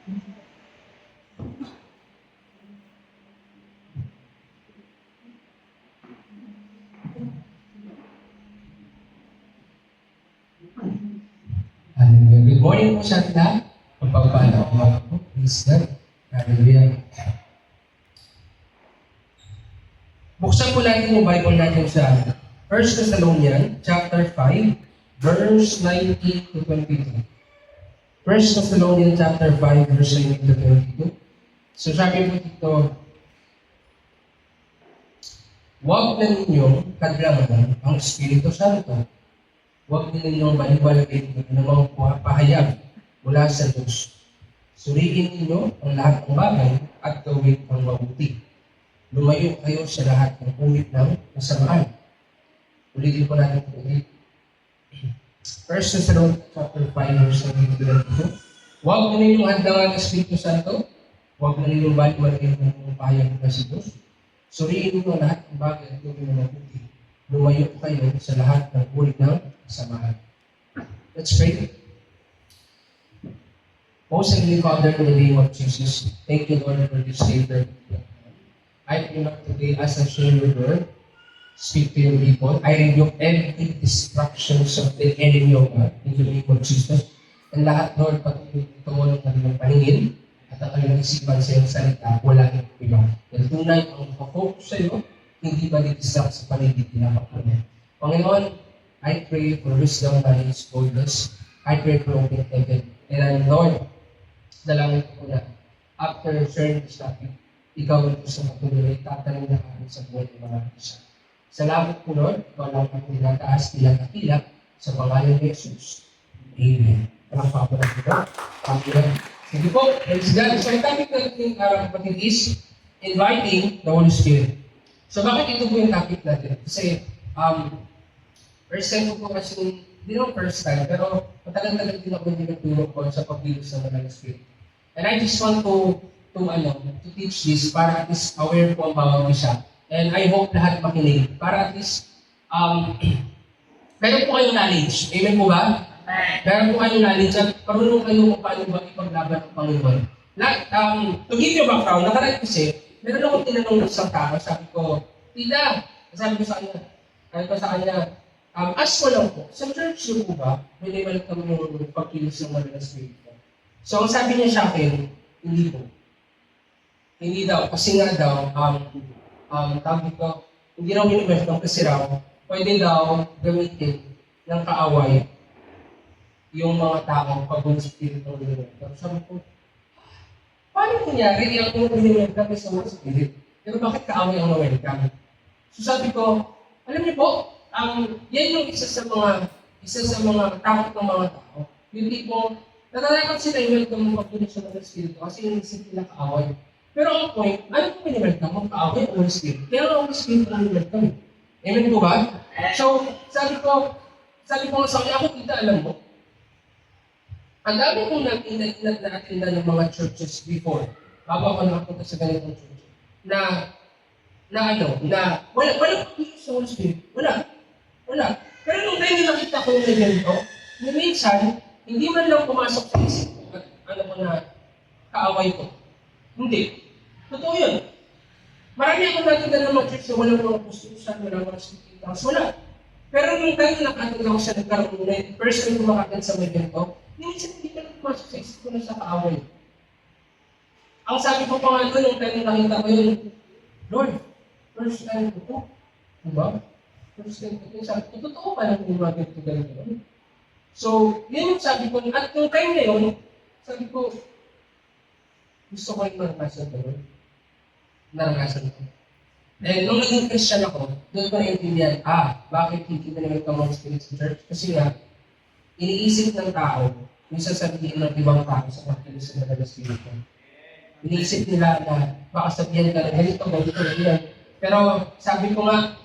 Hallelujah. Good morning po sa ating lahat. Pagpapala ko mga po. Praise God. Hallelujah. Buksan po natin yung Bible natin sa 1 Thessalonians chapter 5, verse 19 to 22. 1 Thessalonians chapter 5, verse 19 to 22. So sabi po dito, huwag na ninyong kadlaman ang Espiritu Santo. Huwag na ninyong balibalagin ng mga pahayag mula sa Diyos. Suriin ninyo ang lahat ng bagay at gawin ang mabuti. Lumayo kayo sa lahat ng ulit ng kasamaan. Ulitin po natin ito ulit. 1 Thessalonians chapter 5, verse 19 to 22. Huwag na ninyong hadlangan ang Espiritu Santo. Huwag na ninyong balibalagin ng mga pahayag mula sa Diyos. Suriin ninyo ang lahat ng bagay at gawin ang mabuti. Lumayo kayo sa lahat ng ulit ng kasamaan. Let's pray. Most Heavenly Father, in the name of Jesus, thank you, Lord, for this day. I pray not today as I share your word, speak to your people. I rebuke every distractions of the enemy of God in the name of Jesus. And lahat, Lord, patuloy ito ng kanilang paningin at ang kanilang isipan sa iyong salita, wala nang iba. Dahil tunay ang focus sa iyo, hindi ba didistract sa paligid pinapakuna. Panginoon, I pray for wisdom, knowledge, boldness. I pray for open heaven. And Lord, dalangin ko na after sharing this topic, ikaw ito sa patuloy tatanong na kami sa buhay ng mga isa. Salamat po, Lord. Ikaw lang ang tinataas kilak sa pangalan ni Jesus. Amen. Palakpakan po natin ito. Amen. Sige po, praise God. So, ang topic natin kapatid is inviting the Holy Spirit. So, bakit ito po yung topic natin? Kasi, first time ko po kasi, hindi naman first time, pero matagal-tagal din ako hindi nagtulog ko sa pagbilos ng Holy Spirit. And I just want to teach this para at least aware po ang bawat isa. And I hope lahat makinig para at least meron po kayong knowledge. Amen po ba? Meron po kayong knowledge at parunong kayo kung paano ba ipaglaban ng Panginoon. To give you background, nakaraan kasi, meron akong tinanong ng isang tao, sabi ko, Tita, sabi ko sa kanya, ask ko lang po, sa church niyo po ba, may naman kami yung pagkilos ng Holy Spirit po? So, ang sabi niya sa akin, hindi po. Hindi daw, kasi nga daw, sabi ko, hindi raw minimefton kasi raw, pwede daw gamitin ng kaaway yung mga taong pag-Holy Spirit ng minimefton. Sabi ko, paano kunyari yung minimefton kasi sa Holy Spirit? Pero bakit kaaway ang welcome? So sabi ko, alam niyo po, yan yung isa sa mga takot ng mga tao. Yung tipo, natatakot sila yung welcome ng pag-Holy Spirit kasi yung isip nila kaaway. Pero ang point, ano po pinimwelcome ang kaaway o Holy Spirit? Kaya ang Holy Spirit ang welcome. Amen po ba? So, sabi ko sa kanya, ako kita alam mo, ang dami kong natinda ng mga churches before, bago ako nakapunta sa ganitong church, na wala sa Holy Spirit. Wala. Pero nung tayo nakita ko yung ganito, na minsan, hindi man lang pumasok sa isip ko at na kaaway ko. Hindi. Totoo yun. Marami akong natinda ng mga church na walang mga pustusan, walang mga speakers, wala. Pero nung tayo nakatanda ako sa nagkaroon na first time kumakakan sa may ganito, minsan hindi ka lang pumasok sa isip ko na sa kaaway. Ang sabi ko pa nga doon, nung tayo nakita ko yun, Lord, first time ko to. Diba? First time ko to. Sabi ko, totoo pa lang kung mga ganito. So, yun yung sabi ko. At yung time na yun, sabi ko, gusto ko yung naranasan ko. Naranasan ko. And nung naging Christian ako, doon ko naintindihan, bakit hindi na naman kamang spirit sa church? Kasi nga, iniisip ng tao, minsan sabihin ng ibang tao sa pagkilos ng Holy Spirit. Iniisip nila na baka sabihan ka na ganito. Pero sabi ko nga,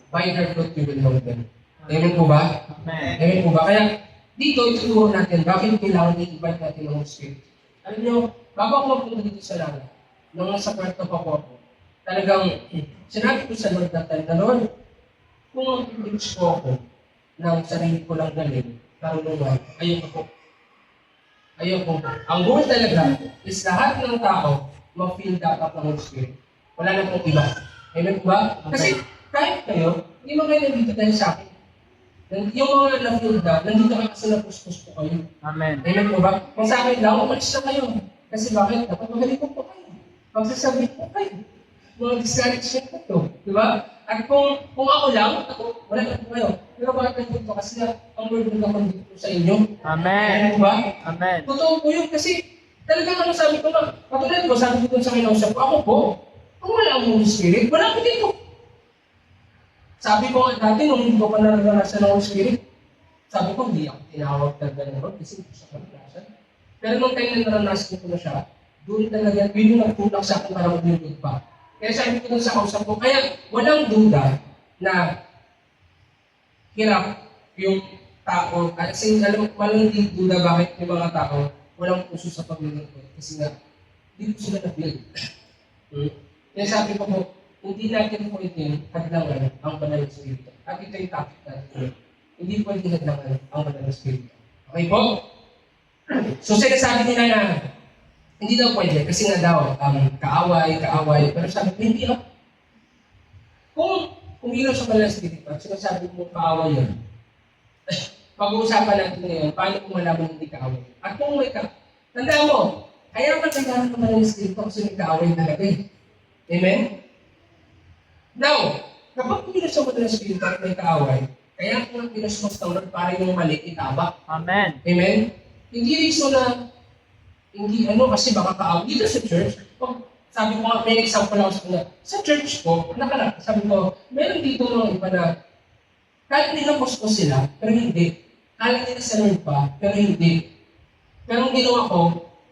by their fruit you will know them. Amen po ba? Amen po ba? Kaya dito, ituturo natin, bakit kailangan i-invite natin ng Spirit? Alam nyo, bago ako magpunta dito sa lala, nung nasa kwarto pa po ako, talagang sinabi ko sa Lord na Lord, kung mag-preach ko ako ng sarili ko lang galing, karunungan, ayun ako. Ayoko. Ang goal talaga is lahat ng tao ma-feel dapat ng Holy Spirit. Wala na pong iba. Amen po ba? Kasi kahit kayo, hindi mo kayo nandito dahil sa akin. Yung mga na-feel na, nandito kayo kasi napuspos po kayo. Amen. Amen po ba? Kung sa akin lang, umalis na kayo. Kasi bakit? Dapat magaling po kayo. Magsasabi po kayo. Mga discouragement po to. Di ba? At kung ako lang, ako, wala na po kayo. Pero bakit kayo po? Kasi ang word ng naman dito sa inyo. Amen. Amen po ba? Amen. Totoo po yun kasi talagang ano sabi ko nga, katulad ko, sabi ko dun sa kinausap ko, ako po, kung wala ang Holy Spirit, wala ko dito. Sabi ko nga dati, nung hindi ko pa naranasan ng Holy Spirit, sabi ko, hindi ako tinawag talaga ng Lord kasi hindi ko siya naranasan. Pero nung time na naranasan ko na siya, doon talaga, yun yung nagtulak sa akin para maglingkod pa. Kaya sabi ko dun sa kausap ko, kaya walang duda na hirap yung tao, kasi alam mo, walang duda bakit yung mga tao walang puso sa paglilingkod kasi nga, hindi ko sila na-build. Kaya sabi ko po, hindi natin pwedeng hadlangan ang banal na spirito. At ito yung topic natin. Hindi pwedeng hadlangan ang banal na spirito. Okay po? So sinasabi nila na hindi daw pwede kasi nga daw kaaway. Pero sabi ko, hindi ako. Kung ilaw sa banal na spirito at sinasabi mo kaaway yun, pag-uusapan natin ngayon, paano kung malaman hindi kaaway? At kung may tandaan mo, kaya pa kailangan ng banal na spirito kasi may kaaway talaga eh. Amen? Now, kapag pinos sa mga Espiritu at may kaaway, kaya kung ang pinos mo sa Lord para yung mali itabak. Amen. Amen? Hindi reason na, hindi kasi baka kaaway. Dito sa church, sabi ko nga, may example ako sa kanya. Sa church ko, sabi ko, meron dito mga iba na, kahit nilapos sila, pero hindi. Kala nila sa Lord pa, pero hindi. Pero ang ginawa ko,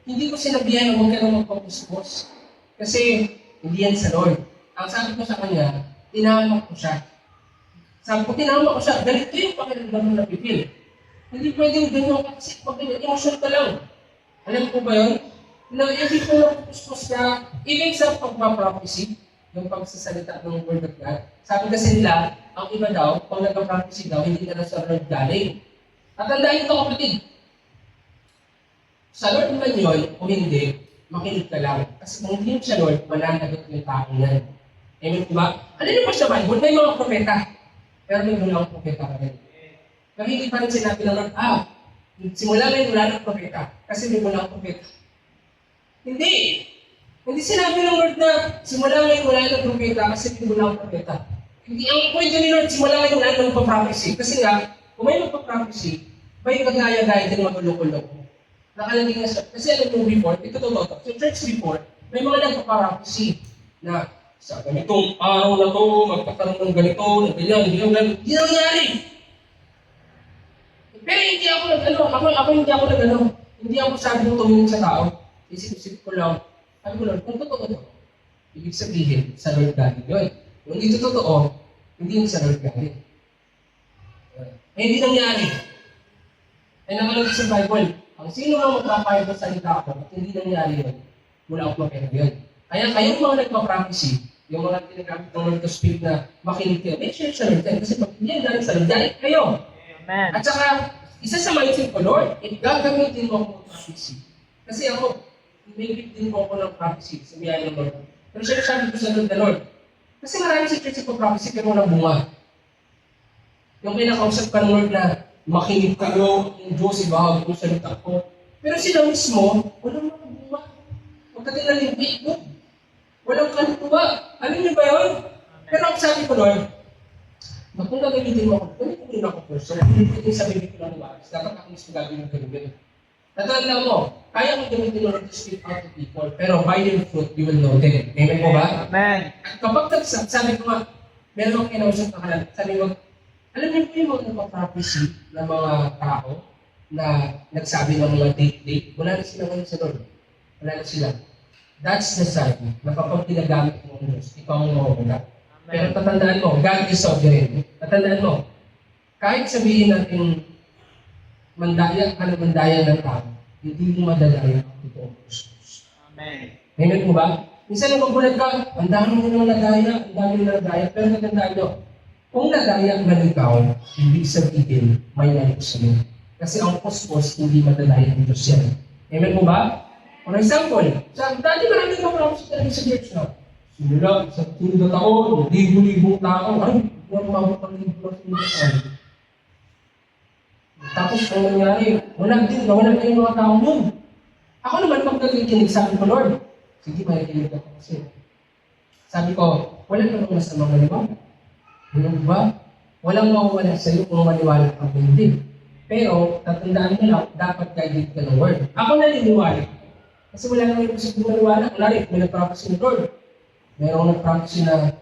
hindi ko sinabihan na huwag ka na magpapuspos. Kasi, hindi yan sa Lord. Ang sabi ko sa kanya, tinamak ko siya. Sabi ko, tinamak ko siya. Ganito yung pakiramdam mo napipil. Hindi pwedeng ganyan kasi pag emotion ka lang. Alam ko ba yun? Na hindi ko napupuspos ka, even sa pagpa-prophecy, yung pagsasalita ng word of God. Sabi kasi nila, ang iba daw, pag nagpa-prophecy daw, hindi na sa Lord galing. At tandaan ito kapatid, sa Lord man yun, o hindi, makinig ka lang. Kasi kung hindi sa Lord, mananagot yung tao yan. Amen po ba? Ano yung pa sa Bible? May mga propeta. Pero may walang propeta pa rin. Pero hindi pa rin sinabi ng Lord, simula ngayon wala ng propeta. Kasi may walang propeta. Hindi! Hindi sinabi ng Lord na simula ngayon wala ng propeta kasi may walang propeta. Hindi ang point ni Lord, simula ngayon wala ng prophecy. Kasi nga, kung may prophecy, may kagaya-gaya din magulo-gulo. Nakalagay nga siya. Kasi alam mo before, ito totoo. Sa church before, may mga nagpa-prophecy na sa ganitong araw na to, magkakaroon ng ganito, ng ganyan. Hindi nangyari. Pero hindi ako hindi ako nag-ano. Hindi ako sabi ng tumingin sa tao. Isip-isip ko lang. Sabi ko lang, kung totoo to, ibig sabihin, sa Lord galing yun. Kung hindi ito totoo, hindi yung sa Lord galing. Hindi nangyari. Ay nakalagay sa Bible, ang sino nga magpapayag ng salita ko at hindi nangyari yun, wala akong mapera yun. Kaya kayong mga nagpa-prophecy, yung mga tinagamit ng Lord to speak na makinig kayo, make sure sa Lord kayo. Kasi pag hindi yan galing sa Lord, galing kayo. Amen. At saka, isa sa mindset ko, Lord, gagamitin mo ako ng prophecy. Kasi ako, may din po ako ng prophecy sa biyaya ng Lord. Pero siya sabi ko sa Lord na Lord, kasi marami sa church ko prophecy pero walang bunga. Yung pinakausap ka ng Lord na makinig kayo, yung Diyos, ibahag ko sa salita ko. Pero sila mismo, walang bunga. Pagdating na limbit mo, walang kantuwa. Alam niyo ba yun? Pero ang sabi ko, Lord, kung gagamitin mo ako, ganito rin ako person. Hindi pwedeng sa bibig ko lang lumakas. Dapat ako mismo gagawin ng ganun. Natandaan mo, kaya mo gamitin mo to speak out to people, pero by your fruit, you will know them. Amen po ba? Amen. At kapag sabi ko nga, meron akong kinausap na kanan, sabi mo, alam niyo po yung mga nagpa-prophecy ng mga tao na nagsabi ng mga date, wala na sila ngayon sa Lord. Wala na sila. That's the sign na kapag ginagamit mo ng Diyos, ikaw ang mawawala. Pero tatandaan mo, God is sovereign. Tatandaan mo, kahit sabihin natin mandaya ka na mandaya ng tao, hindi mo madalaya ang totoong Diyos. Amen. Amen mo ba? Minsan na magulat ka, ang dami mo nang nagaya, pero natandaan nyo, kung nagaya man ikaw, hindi sabihin may nalito sa iyo. Kasi ang puspos, hindi madalaya ng Diyos yan. Amen po ba? For example, dati marami mga prophets talaga sa church na. Simula, sa tinda taon, libo-libong tao, ay, huwag mabot ang libo-libong tao. Tapos, ang nangyari, wala din mga tao nun. Ako naman, pag nakikinig, sabi ko, Lord, sige, makikinig ako kasi. Sabi ko, wala namang masamang maniwala. Ano ba? Walang mawawala sa iyo kung maniwala ka o hindi. Pero, tatandaan mo lang, dapat guided ka ng word. Ako naniniwala. Kasi wala naman gusto kong maniwala. Kunwari, may nag-prophecy ni Lord. Mayroong nag-prophecy na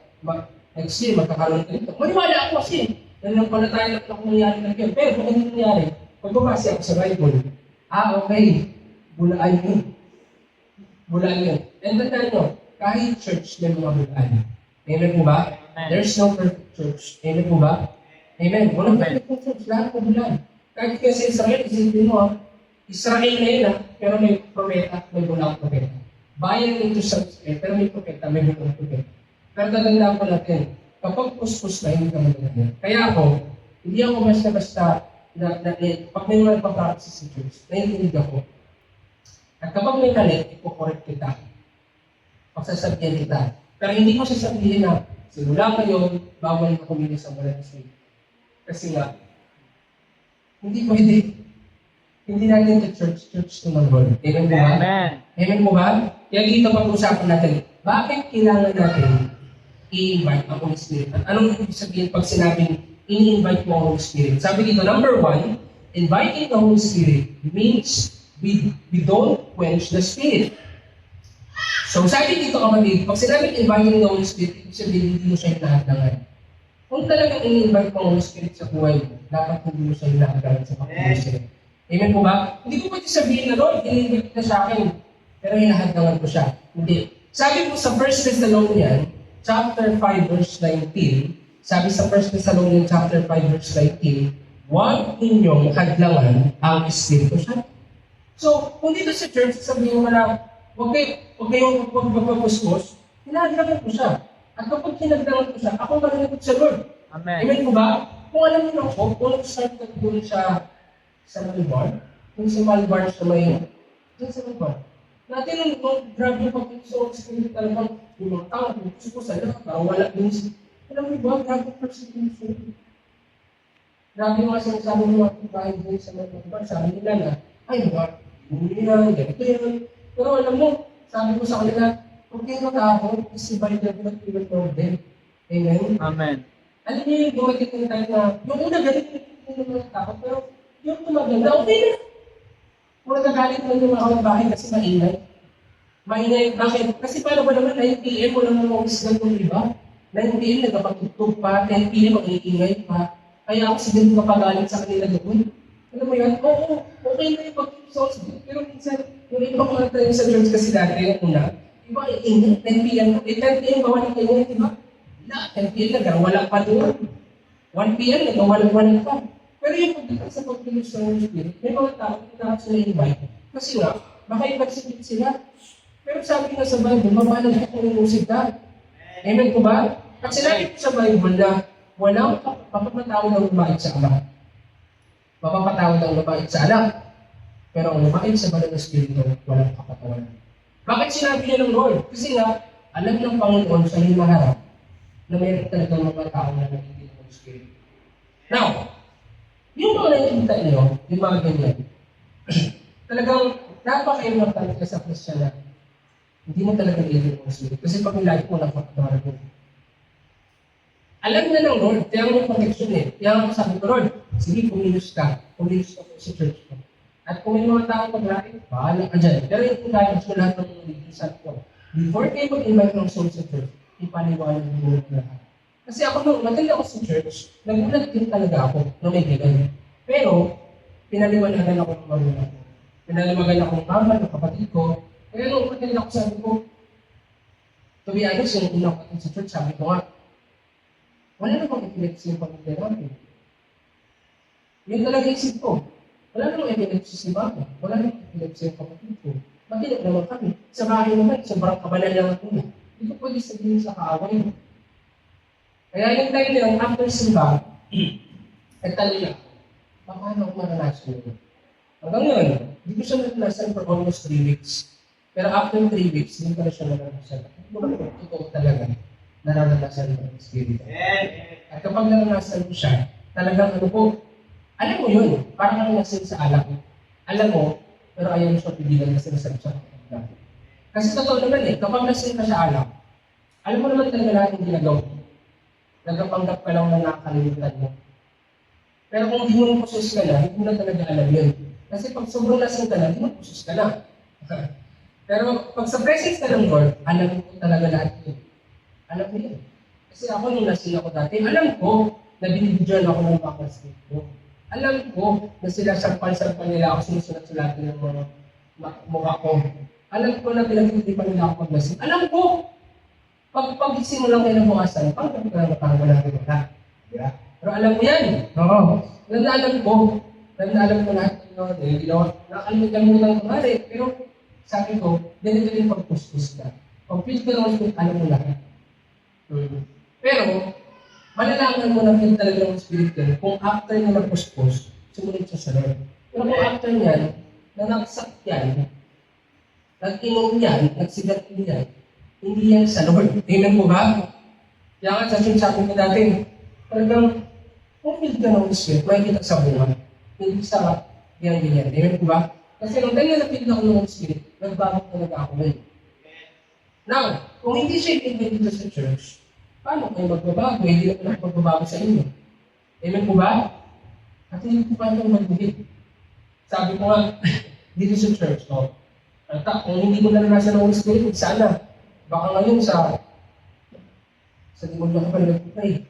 next year, magkakaroon ka nito. Maniwala ako kasi. Nananampalataya lang ako nangyari na yun. Pero kung ano nangyari, pagbabase ako sa Bible, okay, bulaan yun. Bulaan yun. And tandaan nyo, kahit church may mga bulaan. Amen po ba? There's no perfect church. Amen po ba? Amen. Walang perfect church. Lahat po bulaan. Kahit kasi Israel, isipin mo, Israel na yun pero may propeta, may bulang propeta. Bayan nito sa Israel, pero may propeta, may bulang propeta. Pero tatandaan ko natin, kapag puspos na, hindi ka magandang. Kaya ako, hindi ako basta-basta pag may mga nagpa-practice sa church, naiintindig ako. At kapag may kalit, ipokorek kita. Pagsasabihan kita. Pero hindi ko sasabihin na, simula kayo, bawal na kumilos sa mga nasay. Kasi nga, hindi pwede. Hindi natin the church to ng Lord. Amen mo ba? Amen. Amen mo ba? Kaya dito pag-usapan natin, bakit kailangan natin i-invite ang Holy Spirit? At anong ibig sabihin pag sinabing i-invite mo ang Holy Spirit? Sabi dito, number 1, inviting the Holy Spirit means we don't quench the Spirit. So sabi dito kapatid, pag sinabing inviting the Holy Spirit, ibig sabihin hindi mo siya hinahadangan. Kung talagang i-invite mo ang Holy Spirit sa buhay mo, dapat hindi mo siya hinahadangan sa pag-invite. Amen po ba? Hindi ko pwede sabihin na, Lord, i-invite ka sa akin, pero hinahadangan ko siya. Hindi. Sabi po sa 1 Thessalonians, chapter 5, verse 19, sabi sa 1 Thessalonians, chapter 5, verse 19, huwag ninyong hadlangan ang Espiritu Santo. So, kung dito sa church, sabihin mo na, huwag kayong magpapapuspos, hinahadlangan ko siya. At kapag hinahadlangan ko siya, ako mananagot sa Lord. Amen. Amen po ba? Kung alam niyo ako, kung start na doon siya sa Malbar, kung sa Malbar siya may, doon sa Malbar. Natin nung grabe yung pag-iso sa kanya talagang yung mga tao, gusto ko sa lahat, parang wala din siya. Alam niyo ba, grabe persecution. Grabe yung mga sinasabi ng mga bahay din sa Malbar, sabi nila na, ay, hindi yan, ganito yan. Pero alam mo, sabi ko sa kanila, huwag kayong matakot, kasi by the blood you will know them. Amen? Amen. Alam niyo yung dumating ng time na, yung una galit yung mga takot, pero yung tumaganda, okay na. Kung nagagalit na yung mga bahay kasi maingay. Maingay, bakit? Kasi paano ba naman 9 p.m. wala mga isgal ng iba? 9 p.m. nagpapatugtog pa, 10 p.m. ang iingay pa. Kaya ako siguro kapagalit sa kanila doon. Alam mo yan? Oo, okay na yung pag-sauce. Pero minsan, yung iba mga tayo sa church kasi dati yung una, iba iingay, 10 p.m. 10 p.m. bawal ang iingay, diba? Na, 10 p.m. nagawala pa doon. 1 p.m. nagawala pa. Pero yung pagdating sa pagkilos ng Holy Spirit, may mga tao na sila invite. Kasi nga, baka i-participate sila. Pero sabi nga sa Bible, mabalang ka kung imusig ka. Amen po ba? At sinabi ko sa Bible na walang mapapatawad ang lumait sa ama. Mapapatawad ang lumait sa anak. Pero ang lumait sa banal na Espiritu, walang kapatawaran. Bakit sinabi niya ng Lord? Kasi nga, alam ng Panginoon sa iyong maharap na mayroon talagang mga tao na nagiging ng Espiritu. Now, yung mga nakikita niyo, yung mga ganyan, talagang napaka-importante sa Christian na hindi mo talaga i-live ng Spirit. Kasi pag nilait mo lang pagkakaroon mo. Alam na ng Lord, kaya mo protection eh. Kaya ako sabi ko, Lord, sige, kumilos ka po sa church ko. At kung may mga tao pag-rain, bahala ka dyan. Pero yung guidance ko lahat ng mga leaders at ko, before kayo mag-invite ng soul sa church, ipaniwala mo na lahat. Kasi ako nung matanda ako sa church, nagulat din talaga ako na may ganyan. Pero, pinaliwanagan ako ng magulang ko. Pinaliwagan ako ng mama, ng kapatid ko. Kaya nung matanda ako sabi ko, to be honest, yung unang kapatid sa church, sabi ko nga, wala namang epilepsy yung pamilya namin. Yun talaga isip ko. Wala namang epilepsy si mama. Wala namang epilepsy yung kapatid ko. Matinag naman kami. Sa bahay naman, sobrang kabalan lang ako. Hindi ko pwede sabihin sa kaaway mo. Kaya yung time nilang after simba, nagtanong niya, paano ako maranasan yun? Hanggang yun, Hindi ko siya naranasan for almost 3 weeks. Pero after 3 weeks, hindi ko na siya naranasan. Totoo talaga, naranasan ko ang Spirit. At kapag naranasan ko siya, talagang ano po, alam mo yun, parang ang nasin sa alak. Alam mo, pero ayaw mo siya pigilan na sinasabi siya. Kasi totoo naman kapag nasin ka sa alak, alam mo naman talaga lahat yung ginagawa mo. Nagkapanggap ka lang na nakakalimutan mo. Pero kung hindi mo pusos ka na, hindi mo na talaga alam yun. Kasi pag sobrang lasing ka na, hindi mo pusos ka na. Pero pag sa presence ka ng Lord, alam mo talaga lahat yun. Alam mo yun. Kasi ako nung lasing ako dati, alam ko na binibidyoan ako ng mga classmate ko. Alam ko na sila sampal-sampal nila ako sinusulat-sulatan ng mga mukha ko. Alam ko na pinag-iipan nila ako pag-lasing. Alam ko, pag-ising mo lang kayo ng bukasan, parang parang wala rin ka. Diba? Pero alam mo yan. Oo. Alam ko lahat ng ginawa. Nakalimutan ko nga rin. Pero sabi ko, ganito yung pag-puspus ka. Pag-feel ka naman kung alam mo lahat. Pero, malalaman mo na feel talaga ng Spirit ka kung after na nag-puspus, sumunod siya sa Lord. Pero kung after niyan, nanaksak yan, nag-inom yan, nagsigat yan, hindi yan sa Lord. Amen po ba? Kaya nga sa sinasabi ko dati, talagang kung feel ka ng Spirit, makikita sa buhay. Hindi sa ganyan-ganyan. Amen po ba? Kasi nung ganyan na feel ako ng Spirit, nagbago talaga ako ngayon. Now, kung hindi siya i-invite dito sa church, paano kayo magbabago? Hindi na pala magbabago sa inyo. Amen po ba? At hindi po paano magbuhit. Sabi ko nga, dito sa church, kung hindi mo naranasan ng Holy Spirit, sana, baka ngayon sa demonyo ka pa nag-pray.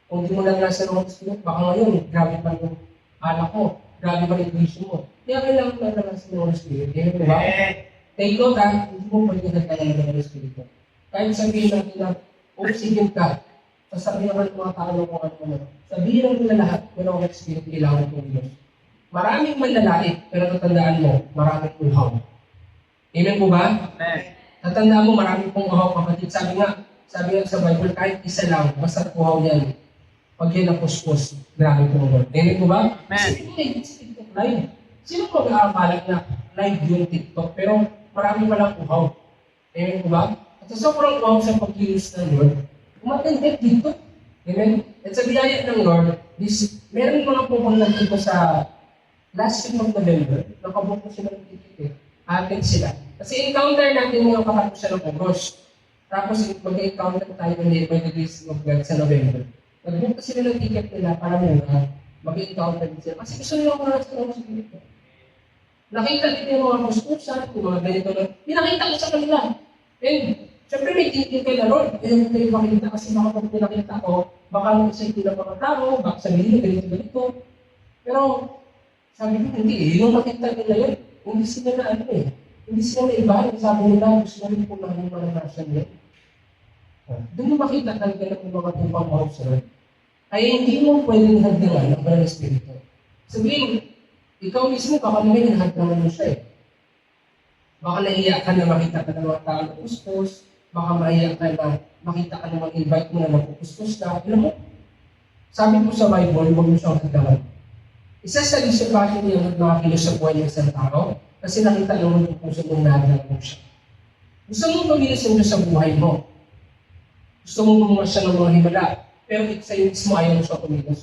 Kung hindi mo naranasan ng Holy Spirit, baka ngayon, grabe pa yung alak ko, grabe pa yung vision mo. Kaya kailangan naranasan ng Holy Spirit. Amen po ba? Take note hindi mo pwede nagkaya ng Holy Spirit. Kahit sabihin natin na, oxygen ka, sasabihin naman ng mga tao kung ano. Sabihin lang nila lahat, pero ang Spirit kailangan ng Diyos. Maraming manlalait, pero tatandaan mo, maraming uhaw. Amen po ba? Amen. Tatandaan mo, maraming pong uhaw, kapatid. Sabi nga sa Bible, kahit isa lang, basta uhaw yan. Pag yan ang puspos, grabe po Lord. Amen po ba? Amen. Kasi TikTok live. Sino po mag-aakalat na live yung TikTok, pero marami palang uhaw. Amen po ba? At sa sobrang uhaw sa pag-use ng Lord, umatendek dito. Amen? At sa biyaya ng Lord, meron ko lang pupunta dito sa last week of November, nakabok ko sila ng ticket. Atin sila. Kasi encounter natin yung kakapos siya ng Ogos. Tapos mag-encounter tayo ng by the grace of God sa November. Nag-book sila ng ticket nila para muna mag-encounter din sila. Kasi gusto nila mga restaurant sa dito. Nakita din yung mga kuskusan, yung mga ganito lang. Pinakita ko sa kanila. And, siyempre may thinking kay na Lord. Ayaw ko kayo makikita kasi kapag pinakita ko, baka excited ng mga tao, baka sabihin na ganito. Pero, sabi ko, hindi yung makita nila yun. Hindi sila na hindi sila na iba. Sabi nila, gusto namin po na yung mga nasa nila. Doon mo makita talaga na yung mga tupang mahusap. Kaya hindi mo pwedeng hagdangan ang Banal na Espiritu. Sabihin, ikaw mismo, baka naman hagdangan mo siya Baka naiyak ka na makita ka ng mga tao na puspos, baka maiyak ka na makita ka na mag-invite mo na magpupuspos na. Alam mo, sabi ko sa Bible, huwag mo siyang hagdangan. Isa sa lisyo bakit yung mga kilos sa buhay ng isang tao, kasi nakita naman yung puso mong nagdang mo siya. Gusto mong pamilis ng Diyos sa buhay mo. Gusto mong gumawa siya ng mga himala, pero sa'yo mismo ayaw mo siya kumilos.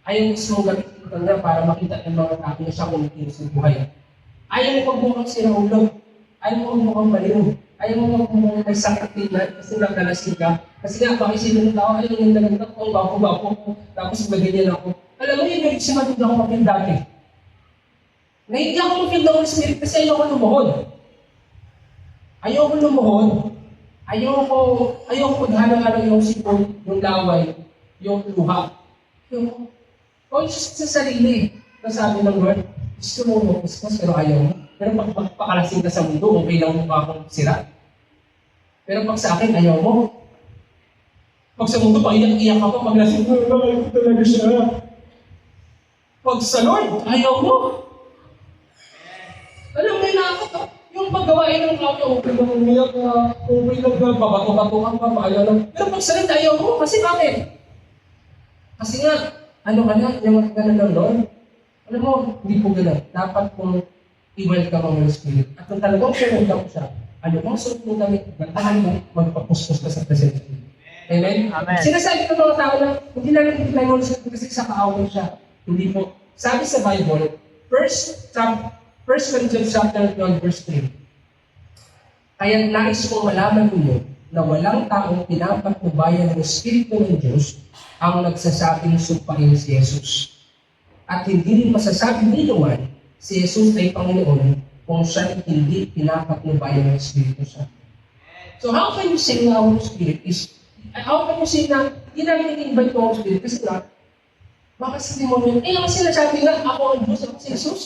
Ayaw mismo gamitin ka na para makita ng mga tao na siya kumikilos sa buhay. Ayaw mo magmukhang sila ulo. Ayaw mo magmukhang baliw. Ayaw mo magmukhang may sakit tingnan kasi nagkalasin ka. Kasi nga, bakit sila ng tao, ayaw yung naganda ko, bako-bako ko, tapos maganyan ako. Alam mo yun, nagsimatid ako mapil dati. Nahiya ako mapil ng Holy Spirit kasi ayaw ko lumuhod. Ayaw ko lumuhod. Ayaw ko paghalang-halang yung sipon, yung laway, yung luha. Yung conscious sa sarili. Nasabi ng Lord, gusto mo mag-focus pero ayaw mo. Pero pag magpakalasing ka sa mundo, okay lang mo pa akong sira. Pero pag sa akin, ayaw mo. Pag sa mundo, paiyak-iyak ka pa, pag lasing mo, ayaw ko talaga siya. Pag sa Lord, ayaw mo. Alam mo, nakakata. Yung paggawain ng tao, okay lang umiyak na, okay lang na, babato-batukan pa, maayaw lang. Pero pag sa Lord, ayaw mo. Kasi bakit? Kasi nga, ano ka na, yung mga ganun ng Lord. Alam mo, hindi po ganun. Dapat kung i-welcome ang Holy Spirit. At kung talagang welcome siya, ano bang suot mo damit, gantahan mo, magpapuspos ka sa presensya niya. Amen? Amen. Sinasabi ng mga tao na hindi namin i-decline Holy Spirit kasi sa kaaway siya. Hindi po. Sabi sa Bible, 1 Corinthians chapter 12, verse 3. Kaya nais kong malaman ninyo na walang taong pinapatnubayan ng Espiritu ng Diyos ang nagsasabing sumpain si Jesus. At hindi rin masasabi ni naman si Jesus ay Panginoon kung siya hindi pinapatnubayan ng Espiritu Santo. So how can you say na Holy Spirit is, how can you say na hindi namin i-invite ng Holy Spirit? Kasi nga, baka sa demonyo, ang sinasabi nga, ako ang Diyos, ako si Jesus.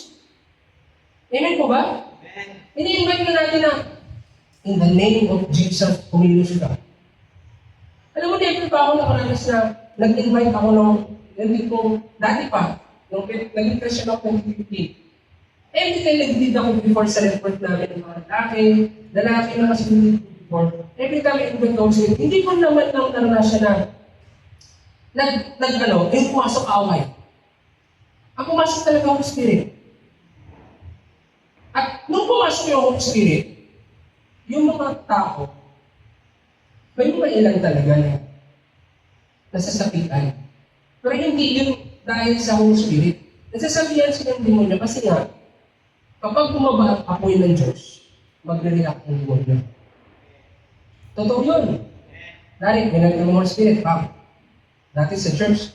Amen po ba? Ini-invite na natin na, in the name of Jesus, kumilos ka. Alam mo, never pa ako nakaranas na nag-invite ako nung, hindi ko, dati pa, nung naging Christian ako ng 2015. Every time nag-lead ako before sa network namin ng mga lalaki na kasi before. Every time I invite ako sila, hindi ko naman lang naranasan na yung pumasok away. Ang pumasok talaga ang Spirit. At nung pumasok yung Holy Spirit, yung mga tao, may mga ilang talaga na nasasakitan. Pero hindi yun dahil sa Holy Spirit. Nasasabihan sila ng demonyo kasi nga, kapag bumaba ang apoy ng Diyos, magre-react ang demonyo. Totoo yun. Dahil, may ng Holy Spirit, dati sa church,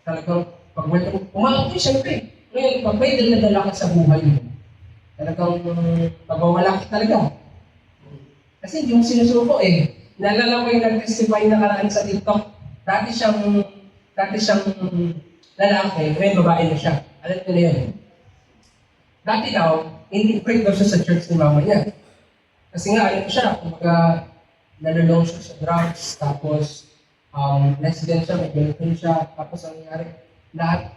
talagang pag-welcome, umakoy, syempre. Ngayon, pag may dala ka sa buhay mo, talagang pag-wawala ka talaga. Kasi hindi mo sinusuko Nalala ko yung nag-testify na karaan sa TikTok. Dati siyang lalaki, ngayon babae na siya. Alam ko na yun. Dati daw, in-infect daw siya sa church ni mama niya. Kasi nga, alam ko siya, kumbaga, nalulong siya sa drugs, tapos, resident siya, may girlfriend siya, tapos ang nangyari, lahat,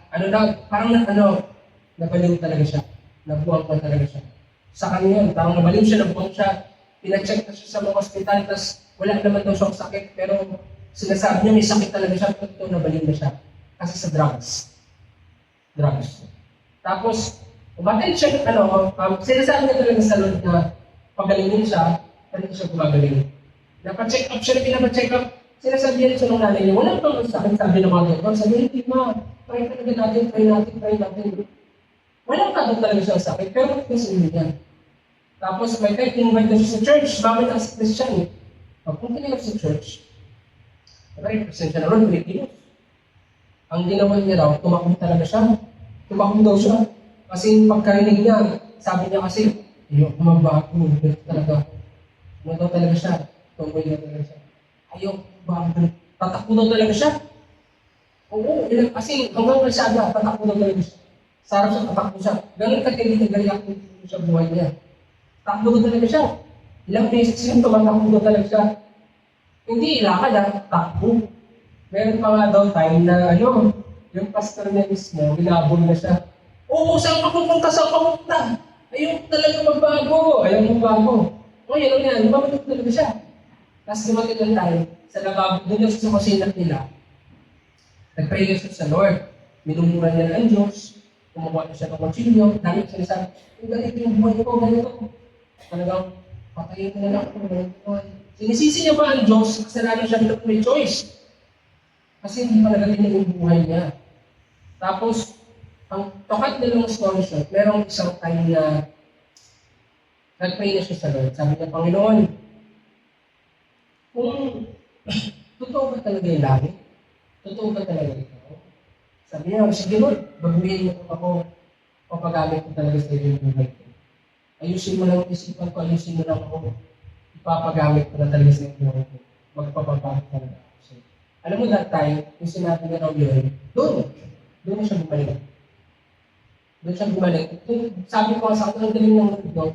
parang nabaliw talaga siya. Nabuwang pa talaga siya. Sa kanya yun, parang nabaliw siya, nabuwang siya, pinacheck na siya sa mga hospital, tapos wala naman daw siyang sakit, pero sinasabi niya may sakit talaga siya, pero nabaliw na siya. Kasi sa drugs. Tapos, umatay siya, sinasabi niya talaga sa Lord na pagalingin siya, pero hindi siya gumagaling. Napa-check up siya, pinapa-check up, sinasabi niya siya ng nanay niya, wala pang sakit, sabi ng mga doktor, sabi niya, ma, try natin. Wala pa doon talaga siya sakit, pero kasi niya. Tapos may time, invite na siya sa church, bakit kasi Christian Pagpunta niya sa church, represent siya naman, Pilipino. Ang ginawa niya daw, tumakbo talaga siya. Tumakbo daw siya. Kasi pagkarinig niya, sabi niya kasi, magbago, talaga. Ano daw talaga siya? Tumboy na talaga siya. Bago. Tatakbo daw talaga siya. Oo, kasi hanggang Kalsada, tatakbo daw talaga siya. Sarap siya, tatakbo siya. Ganun kagaliak sa buhay niya. Takbo daw talaga siya. Ilang beses yung tumatakbo daw talaga siya. Hindi ilakad takbo. Meron pa nga daw time na yung pastor niya mismo, binabol na siya. Oo, saan ka pupunta? Ayaw talaga magbago. O yan, babalik talaga siya. Tapos dumating lang tayo sa lababo, doon sa kusina nila. Nag-pray siya sa Lord. Minumura niya ng Diyos. Kumukuha na siya ng kutsilyo. Dami siya sinasabi, ganito yung buhay ko, ganito. Talagang, patayin ko na lang ako. Sinisisi niya ba ang Diyos? Kasalanan siya nito may choice. Kasi hindi pa nagaling yung buhay niya. Tapos, ang tokat nilang story short, merong isang time na nag-pray na siya sa Lord. Sabi niya, Panginoon, kung totoo ba talaga yung langit? Totoo ba talaga ito? Sabi niya, sige Lord, baguhin mo ako, papagamit ko talaga sa iyo yung buhay ko. Ayusin mo lang ang isipan ko, ayusin mo lang ako, ipapagamit ko na talaga sa iyo yung buhay ko. Magpapagamit talaga ako sa iyo. Alam mo that time, yung sinabi niya raw yun, doon na siya bumalik. Sabi ko sa akin, ang galing ng doon,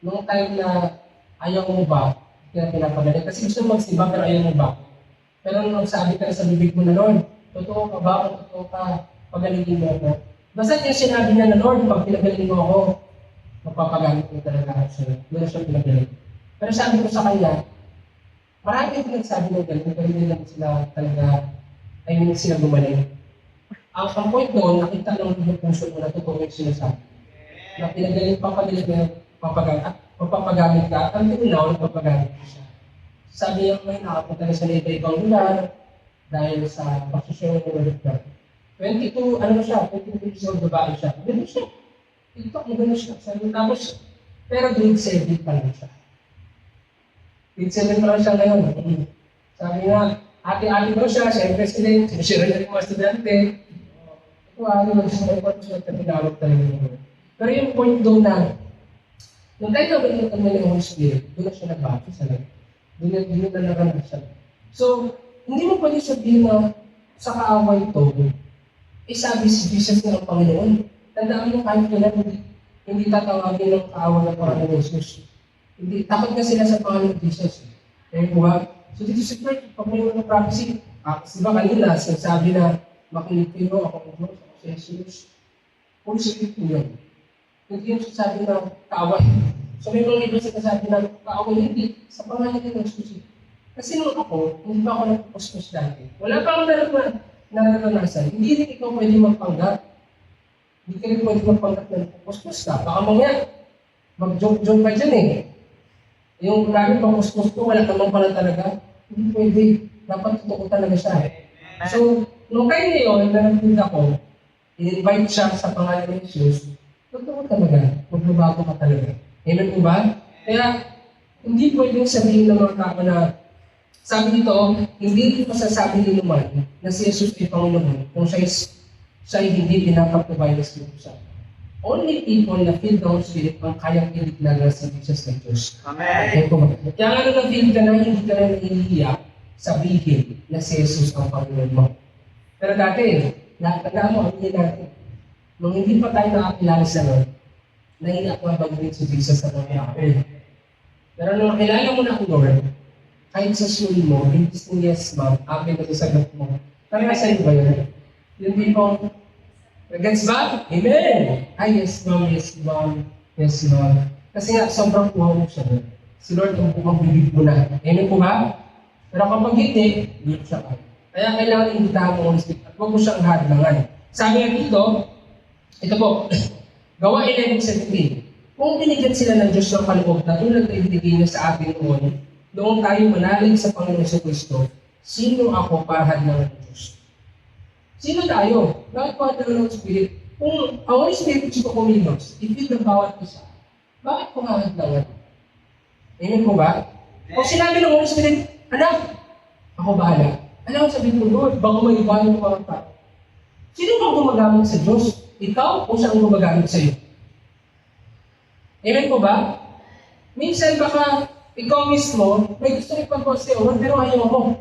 noong time na ayaw mo ba, kaya pinapagaling. Kasi gusto mo magsimba, pero ayaw mo ba. Pero nung sabi ka na sa bibig mo na, Lord, totoo ka ba? Kung totoo ka, pagalingin mo ako. Basta yung sinabi niya na, Lord, pag pinagaling mo ako, magpapagamit mo talaga ako sa'yo. Doon na siya pinagaling. Pero sabi ko sa kanya, marami yung pinagsabi ng galing lang sila talaga, sila gumaling. Ang point doon, nakita lang yung puso mo na totoo yung sinasabi. Na pinagaling pa kanila na papagamit ka, ang tinaw, papagamit ko siya. Sabi niya, may nakapunta na sa ibang lugar dahil sa pagsusunod ng Word of God. 22, ano na siya, 22 years old, babae siya. Ganun siya. TikTok, ganun siya. Sabi, tapos, pero grade 7 pa lang siya. Grade 7 pa lang siya ngayon. Sabi nga, ate-ate daw siya, siyempre sila yung sinishare niya yung mga estudyante. Ito, ano, gusto ko siya katinawag talaga yun. Pero yung point doon na, nung tayo na yung kami ng Holy Spirit, doon na siya nagbago sa lang. Doon na naranas siya. So, hindi mo pwede sabihin na sa kaaway ito, sabi si Jesus ng Panginoon, tandaan mo kahit kailan hindi tatawagin ng kaaway ng Panginoon Jesus. Hindi, takot na sila sa Panginoon Jesus. Kaya po ba? So dito sa church, pag may mga prophecy, diba kanina, sinasabi na makinig kayo, ako ang Diyos, ako si Jesus. Kung sikip po yun. Hindi yung sasabi na kaaway. So may mga iba sinasabi na kaaway, hindi. Sa pangalan ng Jesus. Kasi nung ako, hindi pa ako nagpuspos dati. Wala pa akong nararanasan. Hindi rin ikaw pwede magpanggap. Hindi ka rin pwede magpanggap na nagpuspos ka. Baka mamaya, mag-joke-joke ka dyan eh. Yung lagi pang puspos ko, wala namang pala talaga. Hindi pwede. Dapat totoo talaga siya. So, nung kayo ngayon, narinig ako, in-invite siya sa pangalan ng Jesus, totoo talaga. Magbabago ka talaga. Amen po ba? Kaya, hindi pwedeng sabihin ng mga tao na sabi nito, hindi rin masasabi ni naman na si Jesus ay Panginoon kung siya ay hindi pinapatubay ng Espiritu Santo. Only people na filled the Holy Spirit ang kayang ilignaga sa Jesus ng Diyos. Amen. Kaya nga nung na-feel ka na, hindi ka na naiiyak, sabihin na si Jesus ang Panginoon mo. Pero dati, nakakanda mo, aminin natin. Nung hindi pa tayo nakakilala sa Lord, naiiyak mo ang si Jesus sa mga ako. Pero nung nakilala mo na ang Lord, kahit sa school mo, imbis ng yes ma'am, akin na sagot mo. Parang sa'yo ba yun? Yung tipong, gets ba? Amen! Ay, yes ma'am, yes ma'am, yes ma'am. Kasi nga, sobrang kuha mo siya. Si Lord, ang magbibig mo na. Amen po ba? Pero kapag hindi, hindi siya kaya. Kaya kailangan imbitahan mo ang Spirit at huwag mo siyang hadlangan. Sabi nga dito, ito po, Gawa 11:17. Kung binigyan sila ng Diyos ng kaloob na tulad na ibinigay niya sa atin noong tayo manalig sa Panginoon sa Kristo, sino ako para hadlangan ng Diyos? Sino tayo? Bakit pa hadlangan ng Spirit? Kung ang Holy Spirit gusto kumilos, i-feel ng bawat isa, bakit ko mahadlangan? Amen po ba? Kung sinabi ng Holy Spirit, anak, ako bahala. Alam mo sabihin ko, Lord, baka may iba yung mga tao. Sino bang gumagamit sa Diyos? Ikaw o siyang gumagamit sa iyo? Amen po ba? Minsan baka ikaw mismo, may gusto rin pag-post sa'yo, pero ayaw mo.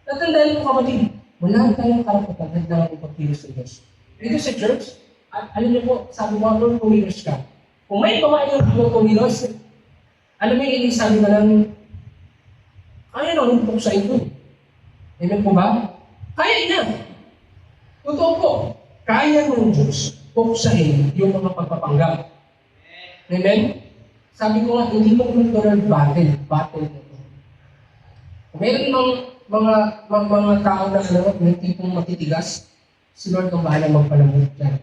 Natandaan mo kapatid, wala tayong karapatan hanggang ang pagkilos sa Diyos. Dito sa church, alam niyo po, sabi mo, Lord, kumilos ka. Kung may gawain yung kumilos, alam mo yung sabi na lang, kaya na umpok sa ito. Amen po ba? Kaya na. Totoo po, kaya ng Diyos puksahin yung mga pagpapanggap. Amen? Sabi ko nga, hindi mo natural battle ito. Meron mga tao na may tipong matitigas, si Lord ang bahala magpalamot dyan.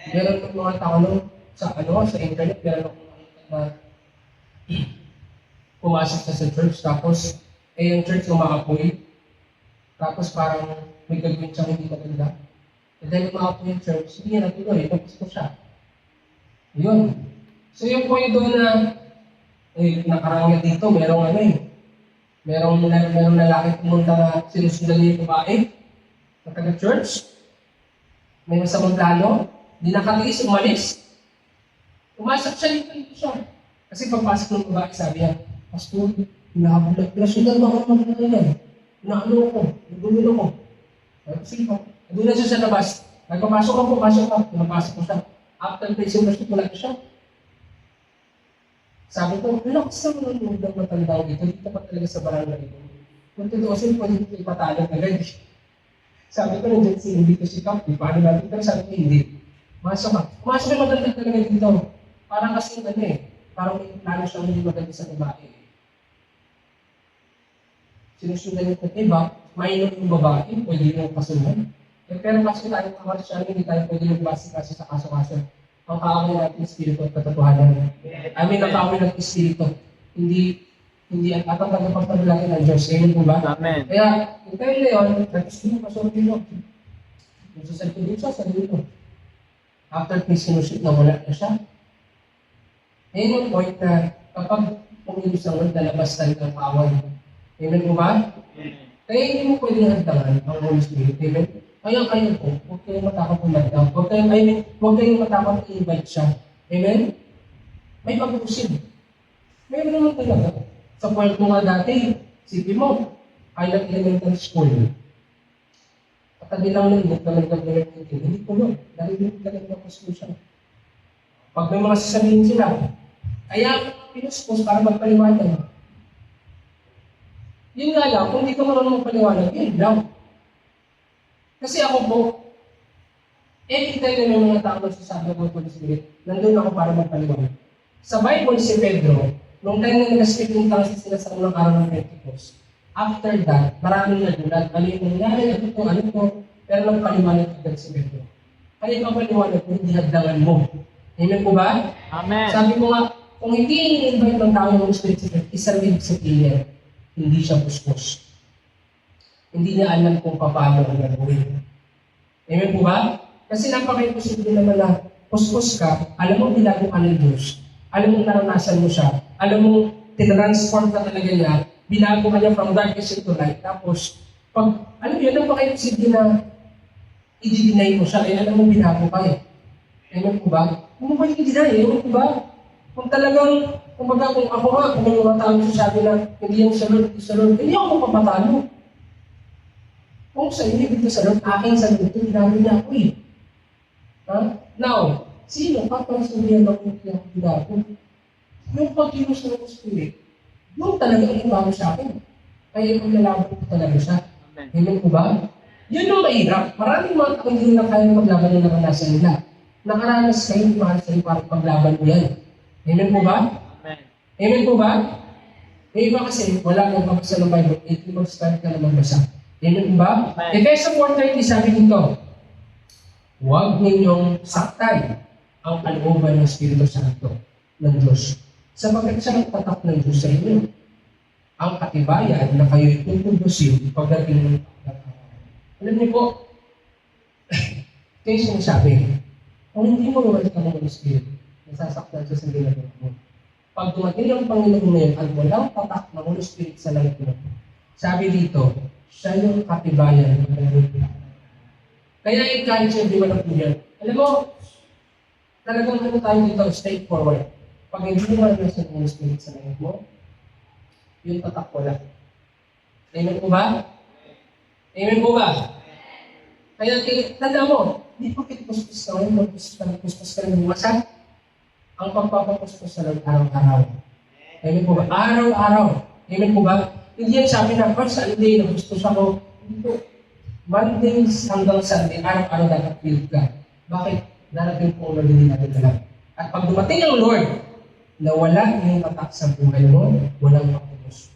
Meron mga tao sa internet, meron akong makikita na pumasok sa church, tapos yung church umaapoy, tapos parang may gagawin siyang hindi maganda. And then umaapoy yung church, hindi niya natuloy, tapos ko siya. Yun. So yung point doon na nakarangya dito, merong lalaki pumunta na sinusundan niya yung babae sa taga-church. May masamang plano, di nakatiis, umalis. Umasok siya dito siya. Kasi pagpasok ng babae, sabi niya, Pastor, hinahabulan, pinasundan mo ako ng mga inaano ko, nagulo ko. Sige po, doon na siya sa labas. Nagpapasok ako, pinapasok ko siya. After praising worship, wala siya. Sabi ko, lakas naman ang loob ng matandang ito. Dito pa talaga sa barangay ito. Kung tutuusin, pwede ito ipatalang agad. Sabi ko, nandiyan si dito si Kapi. Paano natin? Pero sabi ko, hindi. Masok ka. Masok yung maganda talaga dito. Parang kasi parang may plano siya hindi maganda sa babae. Sinusundan yung iba, minor yung babae, pwede yung kasunod. Pero kasi tayo kamarsyal, hindi tayo pwede yung base kasi sa kaso-kaso. ang kaaway natin Espiritu at katotohanan. Amin ang kaaway ng Espiritu. Hindi ang atang tagapagpaglakin ng Diyos. Amen po ba? Amen. Kaya, yung tayo na yun, nag-Espiritu pa sa Pino. Yung sa Pino sa dito. After pre-sinuship na wala na siya. Ayun yung point na kapag pumilis ang word, lalabas tayo ng kaaway. Amen po ba? Kaya hindi mo pwedeng handangan ang Holy Spirit. Amen? Kaya kayo po, huwag kayong matakot pumadang. Huwag kayong matakot i-invite siya. Amen? May pag-uusig. Mayroon naman talaga. Sa point mo nga dati, sipi mo, Island Elementary School. Katabi lang ng hindi naman nag-direct meeting. Hindi ko nun. Dahil hindi talaga na-post siya. Pag may mga sasabihin sila, kaya pinuspos para magpaliwanag. Yun nga lang, kung hindi ka marunong magpaliwanag, yun lang. Kasi ako po, every time na may mga tao nagsasabi ng Holy Spirit, nandun ako para magpaliwanag. Sa Bible, si Pedro, nung time na nag-speak ng tongues sila sa unang araw ng Pentecost, after that, maraming nagulat. Ano yung nangyari, ano po, pero nagpaliwanag agad si Pedro. Kaya pagpaliwanag ko, hindi hadlangan mo. Amen po ba? Amen. Sabi ko nga, kung hindi in-invite ng tao yung Spirit, isang ibig sabihin, hindi siya puspos. Hindi niya alam kung paano ang gagawin. Amen po ba? Kasi napaka-imposible naman na puspos ka, alam mo bilago ka ng Diyos, alam mo naranasan mo siya, alam mo tinransform ka talaga niya, binago ka niya from darkness into light, tapos, pag, alam mo yun, napaka-imposible na i-deny mo siya, eh, alam mo binago ka eh. Amen po ba? Kung ba i-deny, amen po ba? Kung talagang, kung ako nga, kung may mga tao sasabi na hindi yung salon, hindi ako mapapatalo. Kung sa inyo, dito salon, aking salon, ito, ginamit niya ako eh. Ha? Now, sino? Kapag sabihan ng hindi ako ginagawa. Yung pag-iwas ng Spirit, yung talaga ang bago sa akin. Kaya yung lalaban ko talaga siya. Amen po ba? Yun yung mahirap. Maraming mga tao hindi na kaya maglaban ng naranasan nila. Nakaranas kayo, mahal sa'yo para paglaban mo yan. Amen po ba? Amen. Amen po ba? May iba kasi wala nang mabasa ng Bible, hindi mag-start ka na magbasa. Amen po ba? Efeso 4:30 sabi dito, huwag ninyong saktan ang kalooban ng Espiritu Santo ng Diyos. Sapagkat siya ang tatak ng Diyos sa inyo. Ang katibayan na kayo'y tutubusin pagdating ng alam niyo po, kayo sinasabi, kung hindi mo naman ka ng Espiritu, nasasaktan siya sa ginagawa mo. Pag dumating ang Panginoon ngayon at walang tatak ng Holy Spirit sa life mo, sabi dito, siya yung katibayan ng Panginoon. Kaya encourage yung di walang yan. Alam mo, talagang ano tayo dito, straightforward. Pag hindi mo nasa Holy Spirit sa life mo, yung tatak wala. Amen po ba? Amen po ba? Kaya tanda mo, di pa kitpuspos ka ngayon, magpuspos ka ng buwasan. Ang pagpapapuspos sa lang araw-araw. Amen po ba? Araw-araw. Amen po ba? Hindi yan sabi na, Sunday, nagpuspos ako. Hindi po. Mondays hanggang Sunday, araw-araw dapat filled ka. Bakit? Darating po ang nagiging natin ka lang. At pag dumating ang Lord, na wala yung tatak sa buhay mo, walang mapupos.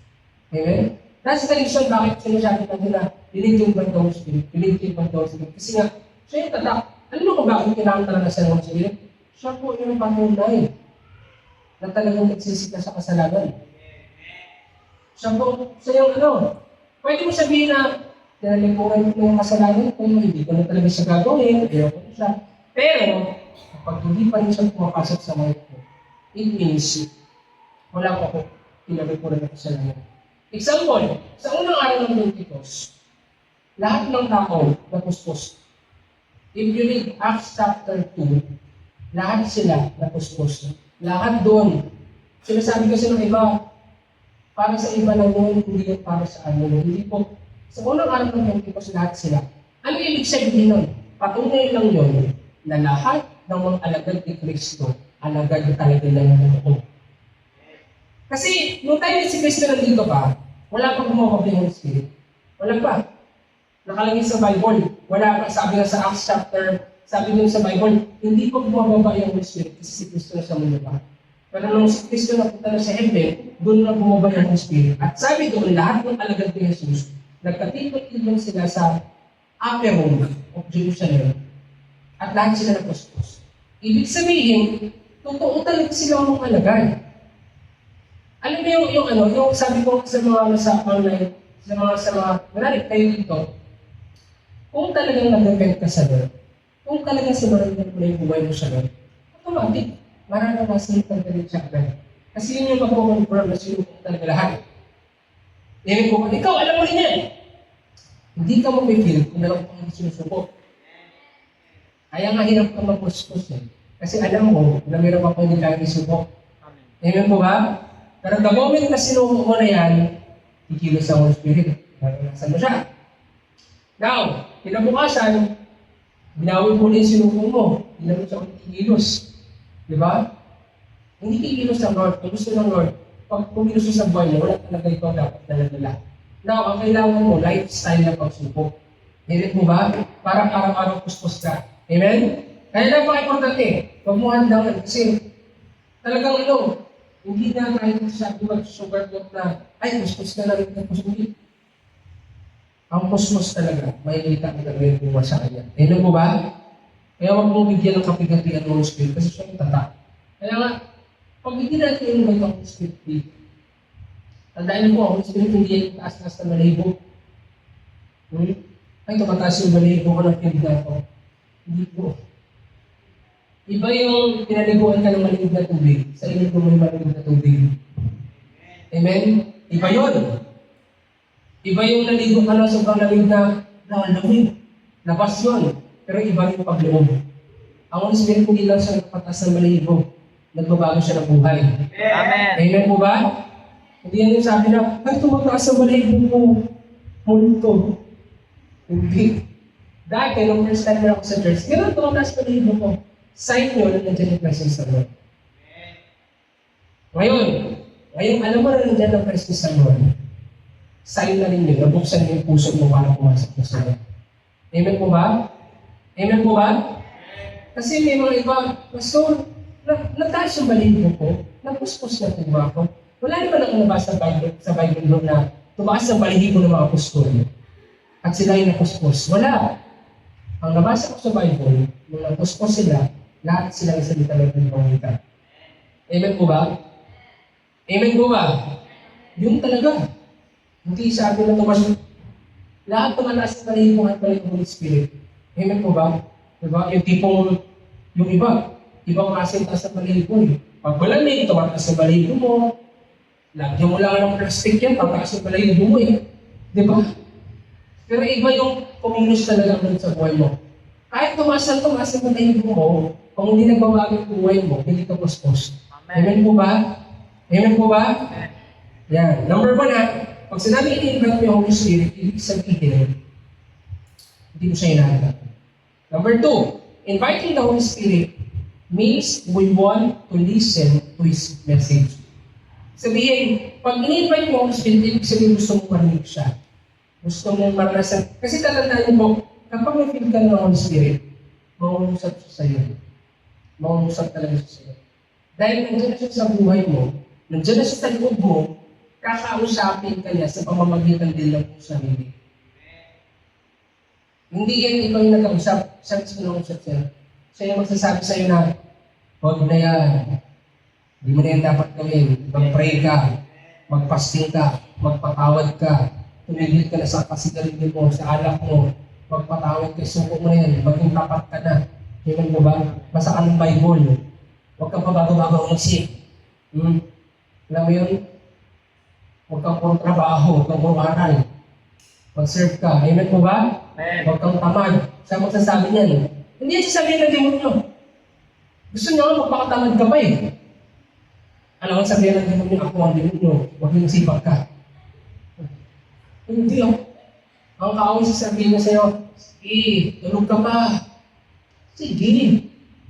Amen? That's the reason bakit sinasabi natin na believe in the Holy Spirit, believe in the Holy Spirit. Kasi nga, siya yung tatak. Alam mo kung bakit kailangan talaga sa Holy Spirit? Siya po yung patunay na talagang nagsisika sa kasalanan. Siya po, siya yung pwede mo sabihin na tinalipungan ko yung kasalanan kung hindi ko na talaga siya gagawin, ayaw ko siya. Pero, kapag hindi pa rin siya pumapasok sa mga ito, it means, wala ko ako tinalipungan ng kasalanan. Example, sa unang araw ng Pentecost, lahat ng tao napuspos. If you read Acts chapter 2, lahat sila napuspos. Lahat doon. Sinasabi kasi ng iba, para sa iba lang yun, hindi yun para sa ano. Hindi po. Sa unang araw ng Pentecost, lahat sila. Ano ibig sabihin nun? Patunay lang yun na lahat ng mga alagad ni Kristo, alagad talaga ng mga kasi, nung time si Kristo nandito pa, wala pa gumawa ng Holy Spirit. Wala pa. Nakalagay sa Bible. Wala pa. Sabi nga sa Acts chapter, sabi nga sa Bible, hindi pa bumababa yung Holy Spirit kasi si Kristo na sa mundo pa. Pero nung si Kristo napunta na sa heaven, doon na bumaba yung Holy Spirit. At sabi doon, lahat ng alagad ni Jesus, nagkatipot-ibang sila sa upper room of Jerusalem. At lahat sila napuspos. Ibig sabihin, totoo talaga silang mga alagad. Alam mo yung sabi ko sa mga nasa online, marami kayo dito, kung talagang nag-depend ka sa Lord, kung talagang sinurrender mo na yung buhay mo sa Lord, automatic, mararanasan ka talaga siya agad. Kasi yun yung mag-confirm na sinurrender talaga lahat. Ngayon ko, ikaw, alam mo rin yan. Hindi ka mag-feel kung meron kang sinusuko. Kaya nga hirap ka mag-puspos eh. Kasi alam mo na meron ka pang hindi kaya isuko. Amen po ba? Pero the moment na sinuko mo na yan, kikilos sa Holy Spirit. Naranasan mo siya. Now, kinabukasan, binawi mo na yung sinuko mo. Hindi naman siya kikilos. Di ba? Hindi kikilos ng Lord. Kung gusto ng Lord, pag kumilos sa buhay mo, wala talaga ikaw dapat nalalala. Now, ang kailangan mo, lifestyle na pagsuko. Amen po ba? Para araw-araw puspos ka. Amen? Kaya napaka-importante. Huwag mo handang kasi talagang hindi na tayo sa sugar coat na, ay, puspos ka na rin ng puspos. Ang puspos talaga, may kita ka talaga yung buwa sa kanya. Amen po ba? Kaya huwag mong bigyan ng kapigatian ng Spirit kasi siya yung tata. Kaya nga, pag hindi natin yung may Holy Spirit dito, tandaan niyo po, ang Holy Spirit hindi yung taas-taas na malibo. Ay, tumataas yung malibo ko ng field na ito. Hindi po. Iba yung pinaliguan ka ng maligid na tubig, sa inyo kung may maligid na tubig. Amen? Iba yun. Iba yung naligo ka na sobrang lamig na lamig. Labas yun. Pero iba yung pagloob. Ang Holy Spirit hindi lang siya nagpatas ng maligo. Nagbabago siya ng buhay. Amen. Amen po ba? Hindi yan yung sabi na, ay, tumataas ang maligo mo. Multo. Hindi. Dati, nung first time na ako sa church, gano'n tumataas ang maligo ko. Sign nyo na nandiyan yung presence ng Lord. Ngayon, alam mo na nandiyan ang presence ng Lord. Sign na rin yun, nabuksan yung puso mo para pumasok mo sa Lord. Amen po ba? Amen po ba? Kasi may mga iba, Pastor, nataas yung baligo ko, napuspos na ito ba ako? Wala naman ako nabasa sa Bible doon na tumaas ang baligo ng mga apostol at sila ay napuspos. Wala. Ang nabasa ko sa Bible, nung napuspos sila, lahat sila ay salita ng pangita. Amen po ba? Amen po ba? Yun talaga. Hindi sabi na tumas. Lahat tumataas sa baligo at baligo ng Holy Spirit. Amen po ba? Diba? Yung tipong, yung ibang klase taas sa baligo eh. Pag malamig, tumataas sa baligo mo. Lagyan mo lang ng plastic yan, tataas sa baligo mo eh. Diba? Pero iba yung kumilos talaga sa buhay mo. Kahit tumaas ang baligo mo, kung hindi nagbabago yung buhay mo, hindi ka puspos. Amen po ba? Amen po ba? Yan. Number 1 pag sinabi i-invite mo yung Holy Spirit, ibig sabihin, hindi mo siya hinahanap. Number 2, inviting the Holy Spirit means we want to listen to His message. Sabihin, pag in-invite mo Holy Spirit, ibig sabihin gusto mong marinig siya. Gusto mong maranasan. Kasi tatandaan niyo po, kapag may feel ka ng Holy Spirit, mangungusap siya sa iyo. Mangungusap talaga siya sa iyo. Dahil nandiyan na siya sa buhay mo, nandiyan na siya sa loob mo, kakausapin ka niya sa pamamagitan din ng sarili. Hindi yan ikaw yung nag-usap. Siya gusto nag-usap siya. Siya yung magsasabi sa iyo na, huwag na yan. Hindi mo na yan dapat gawin. Mag-pray ka. Mag-fasting ka. Magpatawad ka. Tumigil ka na sa kasigarilyo mo, sa alak mo. Magpatawad ka. Suko mo na yan. Maging tapat ka na. Hindi mo ba? Basa ka ng Bible. Huwag kang pabago-bago ang isip. Alam mo yun? Huwag kang puro trabaho. Huwag kang puro aral. Mag-serve ka. Amen po ba? Huwag kang tamad. Siya magsasabi niyan. Hindi yan sasabihin ng demonyo. Gusto niya nga magpakatamad ka pa eh. Alam mo sabihin ng demonyo, ako ang demonyo. Huwag yung sipag ka. Hindi oh. Ang kaaway sasabihin niya sa'yo, tulog ka pa. Sige,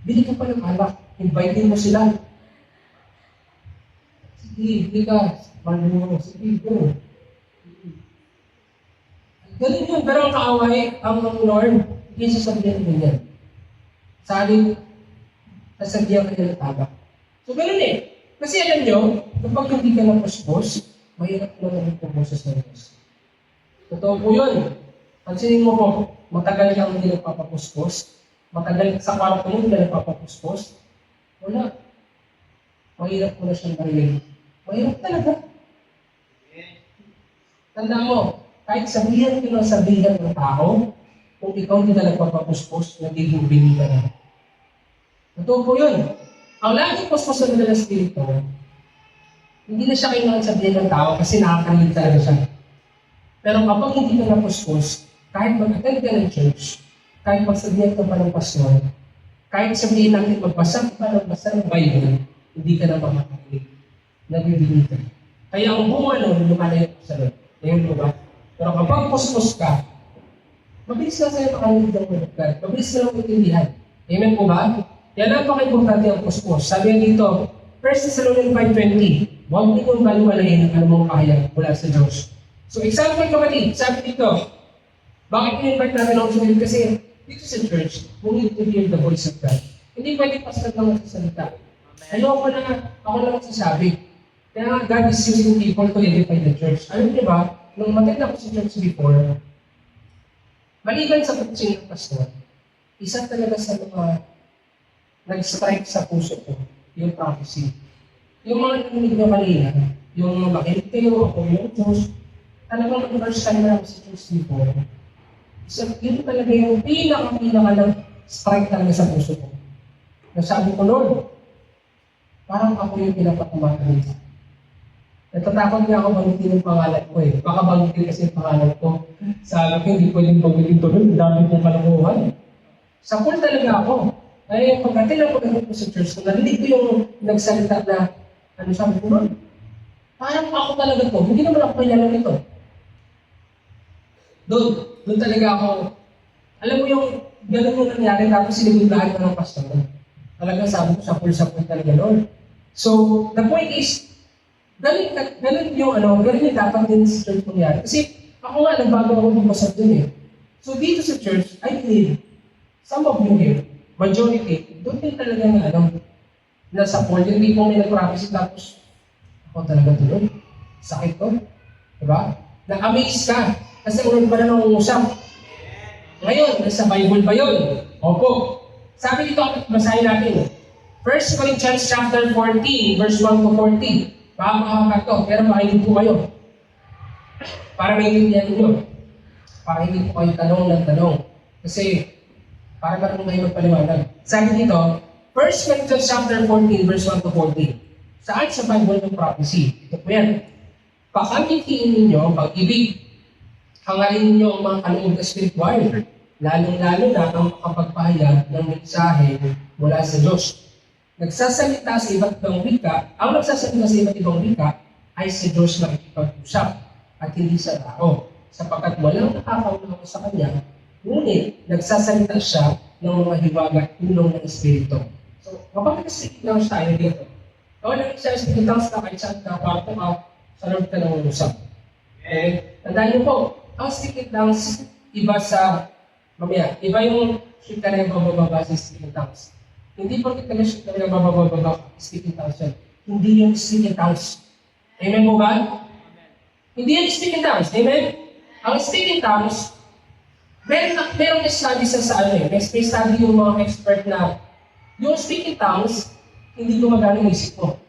bili ka pa ng alak. Invite mo sila. Sige, bili ka. Malungo. Sige, go. Ganun yun, pero ang kaaway, ang Lord, hindi sasabihin mo yan. Sasabihan ka niya ng tabak. So, ganun eh. Kasi alam nyo, kapag hindi ka napuspos, mahirap na naman pumoses ng Diyos. Totoo po yun. Pansinin mo po, matagal kang hindi nagpapapuspos, Matagal sa kwarto mo, hindi ka nagpapapuspos. Wala. Mahirap ko na siyang marinig. Mahirap talaga. Tanda mo, kahit sabihan ko ng sabihan ng tao, kung ikaw hindi ka nagpapapuspos, nagiging bini ka na. Totoo po yun. Ang laging puspos na nila ng Espiritu, hindi na siya kailangan sabihin ng tao kasi nakakarinig talaga siya. Pero kapag hindi ka napuspos, kahit mag-attend ka ng church, kahit magsabihan ka pa ng pastor, kahit sabihin natin magbasa ng Bible, hindi ka na makakarinig. Nabibigay ka. Kaya ang bunga nun, lumalayo ka sa Lord. Ngayon po ba? Pero kapag puspos ka, mabilis ka sa'yo makarinig ng Lord God. Mabilis ka lang intindihan. Amen po ba? Kaya napaka-importante ang puspos. Sabi nga dito, 1 Thessalonians 5:20, huwag ninyo baliwalahin ang anumang kahayag mula sa Diyos. So example kapatid, sabi dito, bakit in-invite namin ako sumunod? Kasi dito sa church, we need to hear the voice of God. Hindi pwede pastor lang magsasalita. Ako lang magsasabi. Kaya nga, God is using people to edify the church. Alam niyo ba, nung matag ako sa church before, maliban sa pagkasin ng pastor, isa talaga sa mga nag-strike sa puso ko, yung prophecy. Yung mga narinig nyo kanina, yung makinig kayo, ako yung Diyos, talagang first time na ako sa church before, so, yun talaga yung pinaka nag-strike talaga sa puso ko. Nasabi ko, Lord, parang ako yung pinapakumakalit. Natatakot nga ako bagitin yung pangalan ko eh. Baka bagitin kasi yung pangalan ko. Sabi ko, hindi pwedeng bagitin to doon. Dami kong kalamuhan. Sa pool talaga ako. Ay, pagdating ako nandito sa church, kung narinig ko yung nagsalita na, ano sabi ko nun? Parang ako talaga to. Hindi naman ako kailangan nito. Doon talaga ako. Alam mo yung ganun yung nangyari, tapos sinibiglaan ko ng pastor. Talagang sabi ko, sa pool talaga, Lord. So, the point is, ganun yung dapat din sa church nangyari. Kasi ako nga, nagbago ako bumasag dun eh. So, dito sa church, I believe, some of you here, majority, doon din talaga na nasa pool, hindi po may nag-prophecy, tapos ako talaga tuloy. Sakit ko. Diba? Na-amaze ka. Kasi ulit pa na nangungusap. Ngayon, nasa Bible ba yun? Opo. Sabi dito, basahin natin. 1 Corinthians chapter 14, verse 1 to 14. Makakaka to, pero makinig po kayo. Para maintindihan niyo. Para hindi po kayo tanong ng tanong. Kasi, para marunong kayo magpaliwanag. Sabi dito, 1 Corinthians chapter 14, verse 1 to 14. Saan sa Bible ng prophecy? Ito po yan. Pakamitiin ninyo ang pag-ibig. Hangarin ninyo ang mga kaloob na spiritual. Lalong-lalo na ang kapagpahayag ng mensahe mula sa Diyos. Nagsasalita sa iba't ibang wika, ang nagsasalita sa iba't ibang wika ay si Diyos na ikipag-usap at hindi sa tao. Sapagkat walang nakakaunawa sa Kanya, ngunit nagsasalita siya ng mga hiwaga at tulong ng Espiritu. So, kapag nag-speak lang tayo dito, o nag-speak lang sa kahit saan ka, kwarto ka, sa Lord ka nang usap. Okay? Tandaan niyo po, ang speaking tongues, iba sa, iba yung speak ka na yung bababa sa speaking tongues. Hindi po kita na-shoot na bababa speaking tongues yan. Hindi yung speaking tongues. Amen po ba? Hindi yung speaking tongues. Amen? Ang speaking tongues, merong study sa ano eh. May study yung mga expert na yung speaking tongues, hindi gumagana yung isip mo.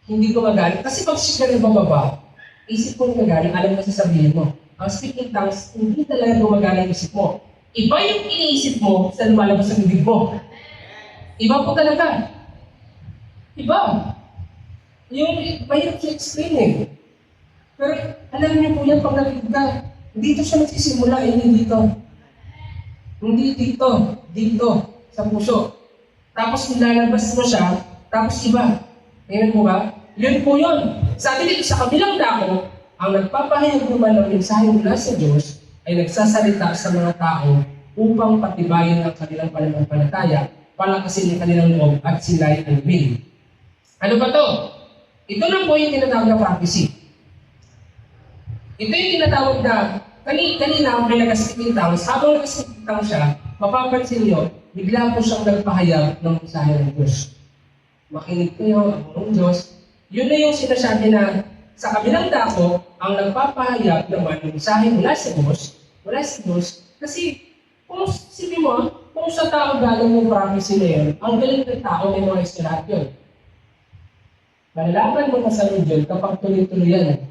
Hindi gumagana. Kasi pag speak ka ng bababa, isip mo gumagana, alam mo sasabihin mo. Ang speaking tongues, hindi talaga gumagana yung isip mo. Iba yung iniisip mo sa lumalabas sa bibig mo. Iba po talaga. Iba. Yung mahirap siya explain eh. Pero alam niyo po yan pag nakinig ka. Dito siya nagsisimula, hindi dito. Hindi dito. Dito. Sa puso. Tapos nilalabas mo siya, tapos iba. Ayan po ba? Yun po yun. Sabi dito sa kabilang dako, ang nagpapahayag naman ng mensahe mula sa Diyos ay nagsasalita sa mga tao upang patibayin ang kanilang pananampalataya, palakasin ang kanilang loob at sila ay willing. Ano ba to? Ito na po yung tinatawag na prophecy. Ito yung tinatawag na, kanina may nag-speaking tongues, habang nag-speaking tongues siya, mapapansin niyo, bigla po siyang nagpahayag ng mensahe ng Diyos. Makinig kayo ang Diyos. Yun na yung sinasabi na sa kabilang dako, ang nagpapahayag naman ng mensahe mula sa Diyos, kasi kung Isipin mo, kung sa tao galing yung prophecy na yun, ang galing ng tao, memorize ka lahat yun. Malalaman mo na sa Lord kapag tuloy-tuloy yan.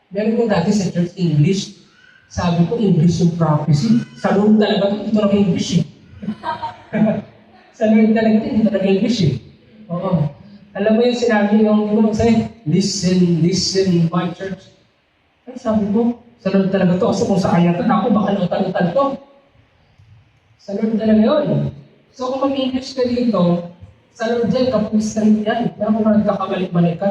Meron ko dati sa church English, sabi ko English yung prophecy. Sa Lord talaga ito, dito English eh. Sa Lord talaga ito, dito English eh. Oo. Alam mo yung sinabi yung sa'yo, listen, my church. Ay, sabi ko, sa Lord talaga ito. Kasi kung sa kanya ito, ako baka nautan-utan ito. Sa Lord talaga yun. So kung mag-English ka dito, sa Lord dyan, kapag straight yan. Kaya kung nagkakabalik-balik ka,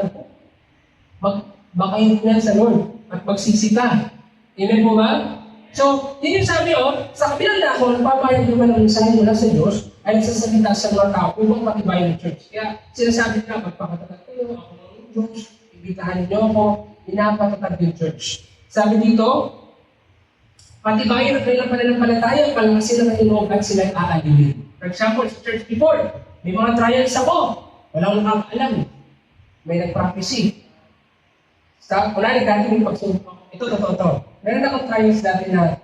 baka yun yan sa Lord. At magsisi ka. Amen po ba? So, yun yung sabi, sa kabilang dahon, papayag naman ang mensahe mula sa Diyos ay nagsasalita sa mga tao upang matibay ng church. Kaya sinasabi na, magpakatatag kayo, ako ng Diyos, ibitahan niyo ako, pinapatatag yung church. Sabi dito, patibayan ang kanilang pananampalataya, palakasin ang kanilang at sila'y aalilin. For example, sa church before, may mga trials ako. Walang nakakaalam. May nag-prophecy. Kunwari, dati may pagsubok. Ito. Meron akong trials dati na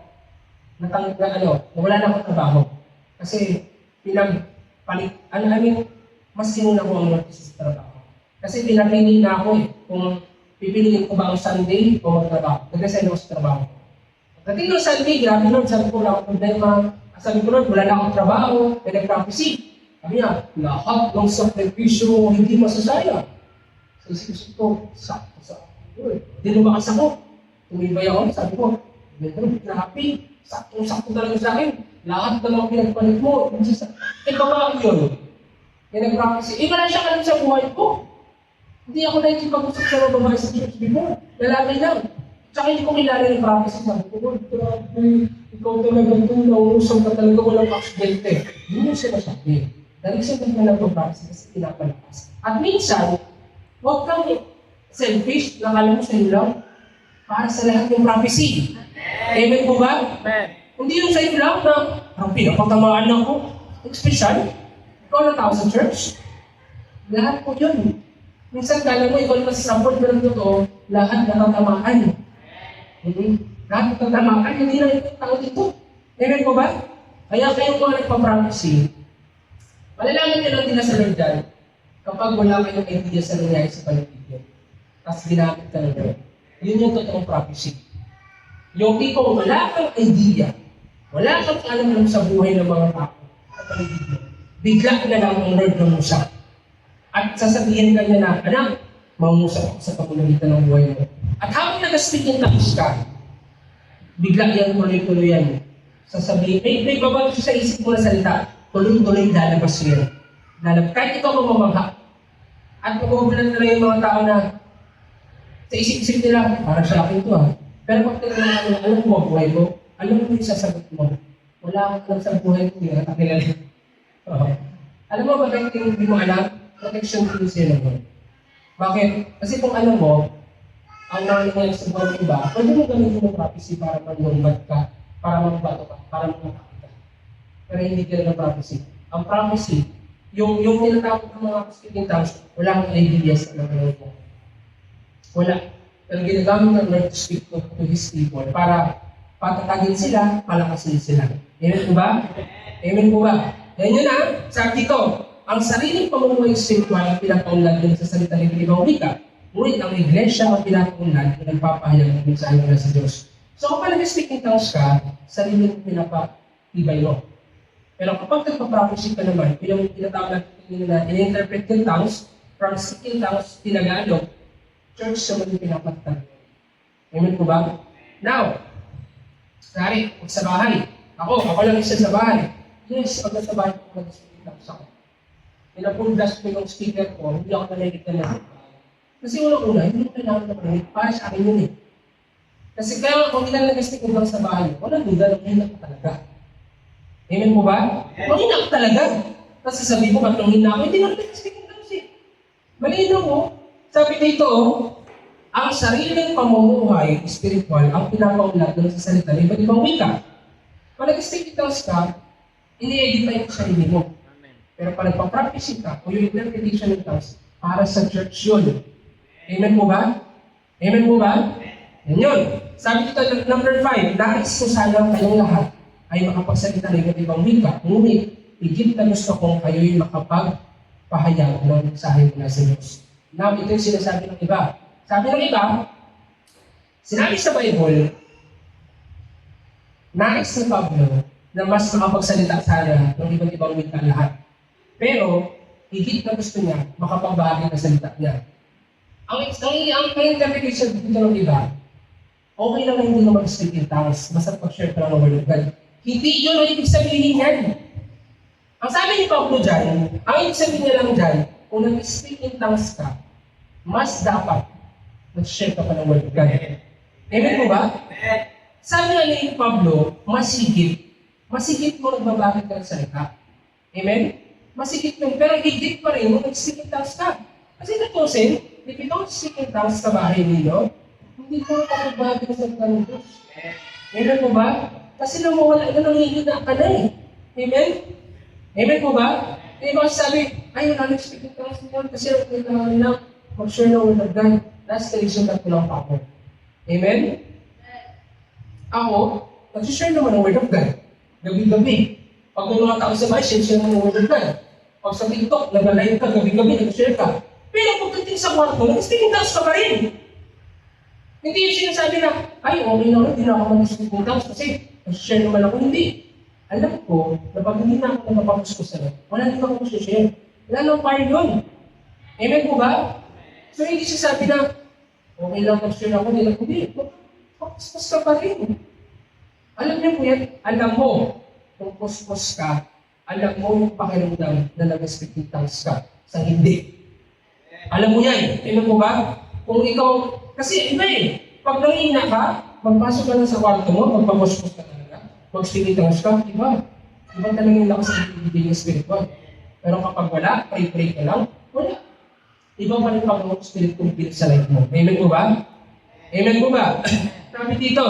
wala na akong trabaho. Kasi, mas sinuna ko ang Lord sa trabaho. Kasi pinapili na ako kung pipiliin ko ba ang Sunday o magtrabaho. Nag-resign ako sa trabaho. Pagdating ng Sunday, grabe Lord, sabi ko, wala akong problema. Sabi ko, Lord, wala na akong trabaho. May nag-prophecy. Sabi niya, lahat ng sakripisyo hindi masasaya. So, isip ko, sakto. Di lumakas ako. Tumibay ako, sabi ko, happy. Sakto talaga sa akin. Lahat ng mga pinagpalit mo. Babae yun. May nag-prophecy. Wala siya kalam sa buhay ko. Hindi ako nakikipag-usap sa mga babae sa church before. Lalaki lang. Tsaka hindi ko kilala yung prophecy. Sabi ko, Lord, grabe. Ikaw talaga ito. Nausap ka talaga. Walang aksidente. Yun yung sinasabi. Nag-isip na lang prophecy kasi pinapalakas. At minsan, huwag kang selfish na alam mo sa iyo lang para sa lahat ng prophecy. Amen po ba? Amen. Hindi yung sa iyo lang na ang pinapatamaan ako. Special. Ikaw na tao sa church. Lahat po yun. Minsan kala mo, ikaw na sasampol, pero totoo, lahat natatamaan. Lahat natatamaan, hindi na ito tao dito. Amen po ba? Kaya kayo mga nagpa-prophecy, malalaman nyo lang din na sa Lord dyan, kapag wala kayong idea sa nangyari sa paligid. Tapos ginamit ka ng Lord. Yun yung totoong prophecy. Yung tipong wala kang idea, wala kang alam sa buhay ng mga tao sa paligid mo. Bigla na lang ang Lord ng at sasabihin ka niya na, anak, mangusap ako sa pamamagitan ng buhay mo. At habang nag-speak yung tapos ka, bigla yan tuloy-tuloy yan. Sasabihin, may babago sa isip mo na salita, tuloy-tuloy lalabas yun. Kahit ikaw mamamangha. At magugulan na lang yung mga tao na sa isip-isip nila, parang sa akin ito Pero pag tinanong mo, alam mo ang buhay mo? Alam mo yung sasagot mo? Wala akong alam sa buhay mo, hindi ka kilala. Alam mo ba bakit hindi mo alam? Protection din sila mo. Bakit? Kasi kung alam mo, ang nangyayari sa buhay ng iba, pwede mo gamitin ng prophecy para manumbad ka, para magbato ka, para magpapakita ka. Pero hindi ka ng prophecy. Ang prophecy, yung tinatawag ng mga speaking tongues, wala kang ideas na gano'n mo. Wala. Pero ginagamit ng Lord to speak to His people para patatagin sila, palakasin sila. Amen po ba? Amen po ba? Yan yun sabi dito, ang sariling pamumuhay spiritual ang pinapaunlad din sa salita ng ibang wika. Ngunit ang iglesia ang pinapaunlad na nagpapahayag ng mensahe mula sa Diyos. So kapag nag-speaking tongues ka, sariling pinapatibay mo. Pero kapag nagpa-prophecy ka naman, yung tinatawag na in-interpret yung tongues, from speaking tongues, tinagalog, church sa mga pinapatag. Amen po ba? Now, sorry, sa bahay. Ako lang isa sa bahay. Yes, pag sa bahay, ako nag-speaking tongues ako. Pinapuldas ko yung speaker ko, hindi ako nalilig na kasi una, hindi ko kailangan na panilig. Para sa akin yun Kasi kaya kung hindi nag-speaker lang sa bahay, walang duda na hina ko talaga. Amen mo ba? Kung hina ko talaga. Tapos sasabihin mo, ba't nung hina ako, hindi na nag-speaker lang Malino mo, sabi dito, ang sariling pamumuhay spiritual ang pinapaunlad ng sa salita ng iba't ibang wika. Pag nag-speaking tongues ka, ini-edify mo sa sarili mo. Pero pag nagpa-prophecy ka, o yung interpretation ng tongues, para sa church yun. Amen po ba? Amen po ba? Yan yun. Sabi dito, number 5, nais ko sana kayong lahat ay makapagsalita ng iba't ibang wika, ngunit higit na gusto kong kayo'y makapagpahayag ng mensahe mula sa Diyos. Now, ito yung sinasabi ng iba. Sabi ng iba, sinabi sa Bible, nais ni Pablo na mas makapagsalita sana ng iba't ibang wika lahat. Pero, higit na gusto niya makapagbahagi ng salita niya. Ang interpretation dito ng iba, okay lang na hindi na mag-speak in tongues, basta pag-share ka lang ng word of God. Hindi yun ang ibig sabihin yan. Ang sabi ni Pablo dyan, ang ibig sabihin niya lang dyan, kung nag-speak in tongues ka, mas dapat mag-share ka pa ng word of God. Amen mo ba? Sabi nga ni Pablo, masigit mo nagbabagay ka ng salita. Amen? Masigit mo, pero higit pa rin mo nag-speak in tongues ka. Kasi natusin, if you don't speak in tongues sa bahay ninyo, hindi ko makapagbagay ng salita ng Diyos. Amen mo ba? Kasi namawala na nanghihina ka na eh. Amen? Amen po ba? Eh, baka sabi, ay, wala nag-speak in tongues mo kasi kailangan lang mag-share ng word of God. That's the reason that kulang pa ako. Amen? Ako, nag-share naman ng word of God. Gabi-gabi. Pag may mga tao sa bahay, share ng word of God. Pag sa TikTok, nag-live ka, gabi-gabi, nag-share ka. Pero pagdating sa kwarto, nag-speak in tongues ka pa rin. Hindi yung sinasabi na, ay, okay na hindi na ako mag-speak in tongues kasi nag-share naman ako. Hindi. Alam ko, na pag hindi na ako nagpapapos ko sa wala din ako mag-share. Wala nang fire yun. Amen po ba? So, hindi siya sabi na, okay lang mag-share ako, hindi. Puspos ka pa rin. Alam niyo po yan, alam mo, kung puspos ka, alam mo yung pakiramdam na nag-speak in tongues ka sa hindi. Alam mo yan. Amen po ba? Kung ikaw, kasi iba eh, pag nangihina ka, magpasok ka na sa kwarto mo, magpapuspos ka talaga, mag-speak in tongues ka, iba. Iba talaga yung lakas ng ibig ng spiritual. Pero kapag wala, pray ka lang, wala. Iba pa rin pag spirit complete sa life mo. Amen po ba? Amen po ba? Sabi dito,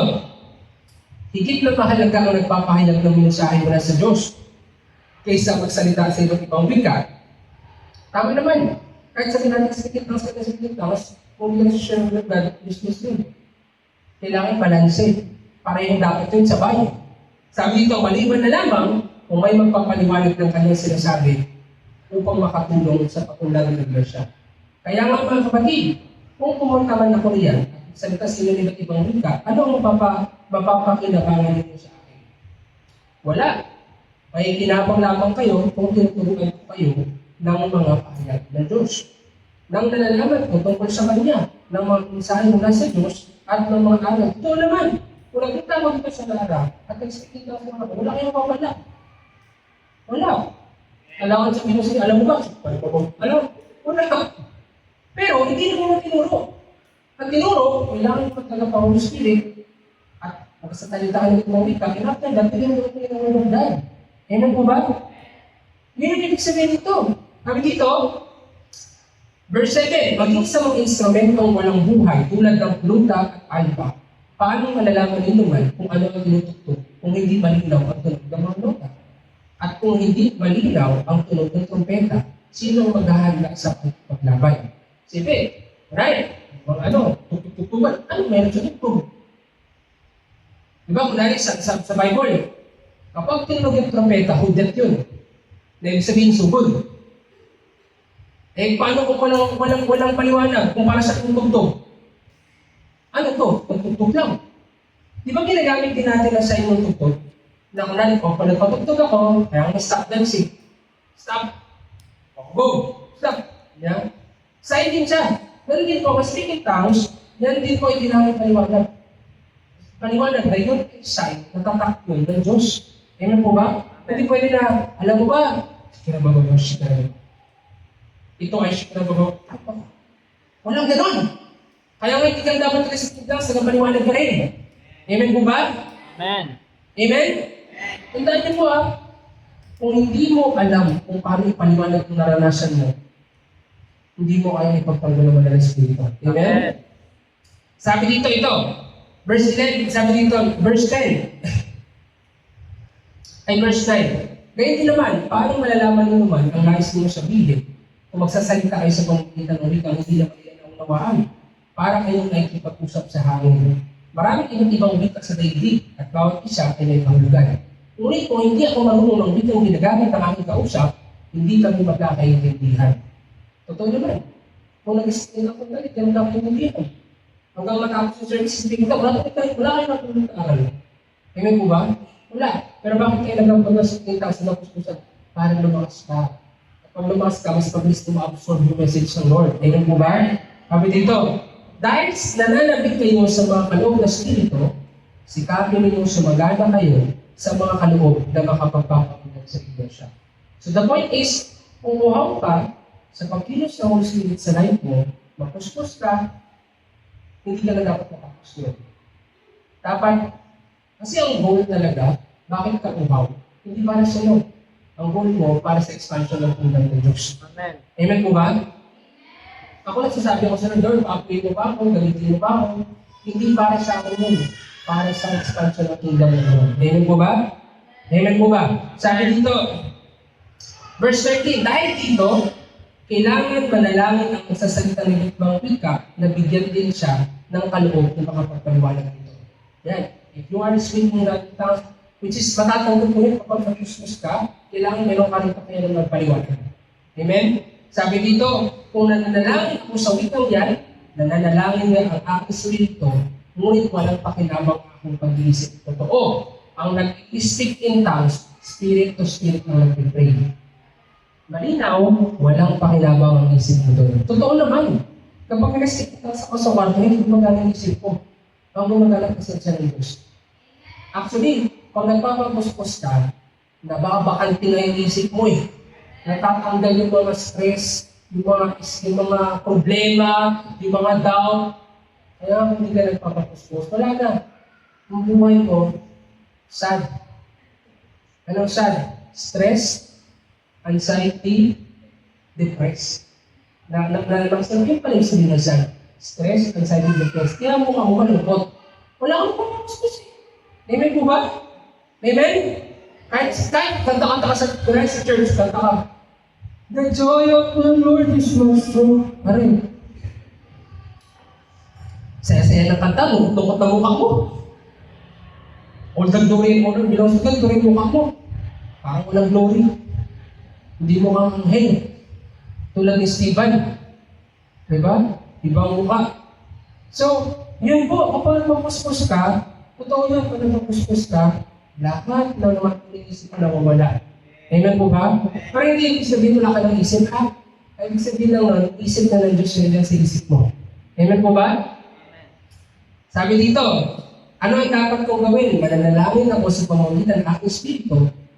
higit na mahalaga ang nagpapahayag ng mensahe mula sa Diyos kaysa magsalita sa iba't ibang wika. Tama naman. Kahit sabi natin speak in tongues, kung hindi na share with God, business din. Kailangan balanse. Parehong dapat yun sa bayan. Sabi dito, maliban na lamang kung may magpapaliwanag ng kanyang sinasabi upang makatulong sa patulang ng iglesia. Kaya nga mga kapatid, kung pumunta man ako riyan, salita sila ng iba't ibang wika, ano ang mapapakinabangan nito sa akin? Wala. May kinabang lamang kayo kung tinuturuan ko kayo ng mga pahayag ng Diyos. Nang nalalaman ko tungkol sa Kanya, ng mga mensahe mula sa Diyos at ng mga aral. Ito naman, kung nagpunta ko dito sa Lara at nag-speak ng mga wala kayong mawala. Wala. Alam sa Pinoy, alam mo ba? Alam? Wala. Pero hindi na mo tinuro. At tinuro, kailangan mo tagapangong spirit at magsasalitahan ng mga wika, and after that, bigyan mo ng word of God. Amen po ba? Yun ang ibig sabihin dito. Sabi dito, verse 7, maging sa mga instrumentong walang buhay tulad ng pluta at alba, paano malalaman ninyo man kung ano ang tinutugtog kung hindi malinaw ang tunog ng mga nota? At kung hindi malinaw ang tunog ng trompeta, sino ang maghahanda sa paglaban? Sige, right? Mga tugtugan. Ano meron sa tugtog? Diba, kunwari sa Bible, kapag tinunog yung trompeta, hudat yun. Na ibig sabihin, sugod. Eh, paano kung walang paliwanag kung para sa tugtog? Ano to? Tugtog lang. Di ba ginagamit din natin ang sa imong tugtog? Na kunwari ko, pag nagpatugtog ako, kaya ako stop dancing. Stop. Go. Stop. Yeah. Sign din siya. Meron din po, speak in tongues, yan din po itinawag paliwanag. Paliwanag na yun, sign, natatak yun ng Diyos. Amen po ba? Hindi pwede na, alam mo ba, shikirababaw, shikirababaw. Ito ay shikirababaw. Walang ganon. Kaya may tigang dapat ka sa tigang sa paliwanag ka rin. Amen po ba? Amen. Amen? Tandaan niyo po kung hindi mo alam kung paano ipaliwanag kung naranasan mo, hindi mo kaya ipagpagdala ng Espiritu. Amen? Sabi dito ito, verse 11, sabi dito, verse 10. Ay, verse 9. Ganyan din naman, paano malalaman mo naman ang nais mo sabihin kung magsasalita kayo sa pamamagitan ng wikang hindi naman nila naunawaan para kayong nakikipag-usap sa hangin. Maraming ibang wika sa daigdig at bawat isa ay may kahulugan. Ngunit kung hindi ako marunong ng wikang ginagamit ng aking kausap, hindi kami magkakaintindihan. Totoo naman. Kung nag-explain ako galit, yan ang napupuntihan. Hanggang matapos yung service, hindi kita, wala kayo natulong-aral. Amen po ba? Wala. Pero bakit kayo nagpapagod sa kita sa napuspusan? Para lumakas ka. Pag lumakas ka, mas mabilis na ma-absorb yung message ng Lord. Amen po ba? Sabi dito, dahil nananabik kayo sa mga kaloob na spirito, sikapin ninyong sumagana kayo sa mga kaloob na makapagpapagunan sa iglesia. So the point is, kung uhaw ka sa pagkilos ng Holy Spirit sa life mo, mapuspos ka, hindi ka na dapat matapos yun. Dapat, kasi ang goal talaga, bakit ka uhaw? Hindi para sa iyo. Ang goal mo para sa expansion ng kingdom ng Diyos. Amen. Amen po ba? Ako nagsasabi ako sa Lord, pa-upgrade mo ba ako, galitin mo ba ako? Hindi para sa akin yun. Para sa expansion ng kingdom ng Lord. Amen po ba? Amen po ba? Sabi dito, verse 13, dahil dito, kailangan manalangin ang magsasalita ng ibang wika na bigyan din siya ng kaloob na makapagpaliwanag dito. Yan. If you are speaking that tongue, which is matatanggap mo yun kapag nag-usmus ka, kailangan meron ka rin kaya ng magpaliwanag. Amen? Sabi dito, kung nananalangin ako sa wikang yan, nananalangin nga ang aking spirito, ngunit walang pakinabang akong pag-iisip. Totoo, ang nag-speak in tongues, spirit to spirit ang nag-pray. Malinaw, walang pakinabang ang isip mo doon. Totoo naman, kapag nag-speak in tongues ako sa kwarto, hindi magalang isip ko. Ang gumagalang pasensya ng Diyos. Actually, pag nagpapapuspos ka, nababakante na yung isip mo eh. Natatanggal yung mga stress, yung mga problema, yung mga doubt. Kaya kung hindi ka nagpapapuspos, wala na. Ang buhay mo, sad. Anong sad? Stress, anxiety, depressed. Yung pala yung sabihin na sad. Stress, anxiety, depressed. Kaya mukha mo malungkot. Wala kang nagpapapuspos eh. Amen po ba? Amen? Kahit kanta-kanta ka sa church, kanta ka. The joy of the Lord is my strength. Marin. Saya-saya ng kanta mo, tukot na mukha mo. All the glory and honor belongs to God, glory mukha mo. Parang walang glory. Hindi mo kang anghel. Tulad ni Stephen. Diba? Ibang mukha. So, yun po, kapag mapuspos ka, totoo yun, kapag mapuspos ka, lahat ng naman iniisip mo nawawala. Amen po ba? Pero hindi ibig sabihin wala ka ng isip, ha? Ibig sabihin lang nun, isip na ng Diyos na sa isip mo. Amen po ba? Sabi dito, ano ang dapat kong gawin? Mananalangin ako sa pamamagitan ng aking spirito,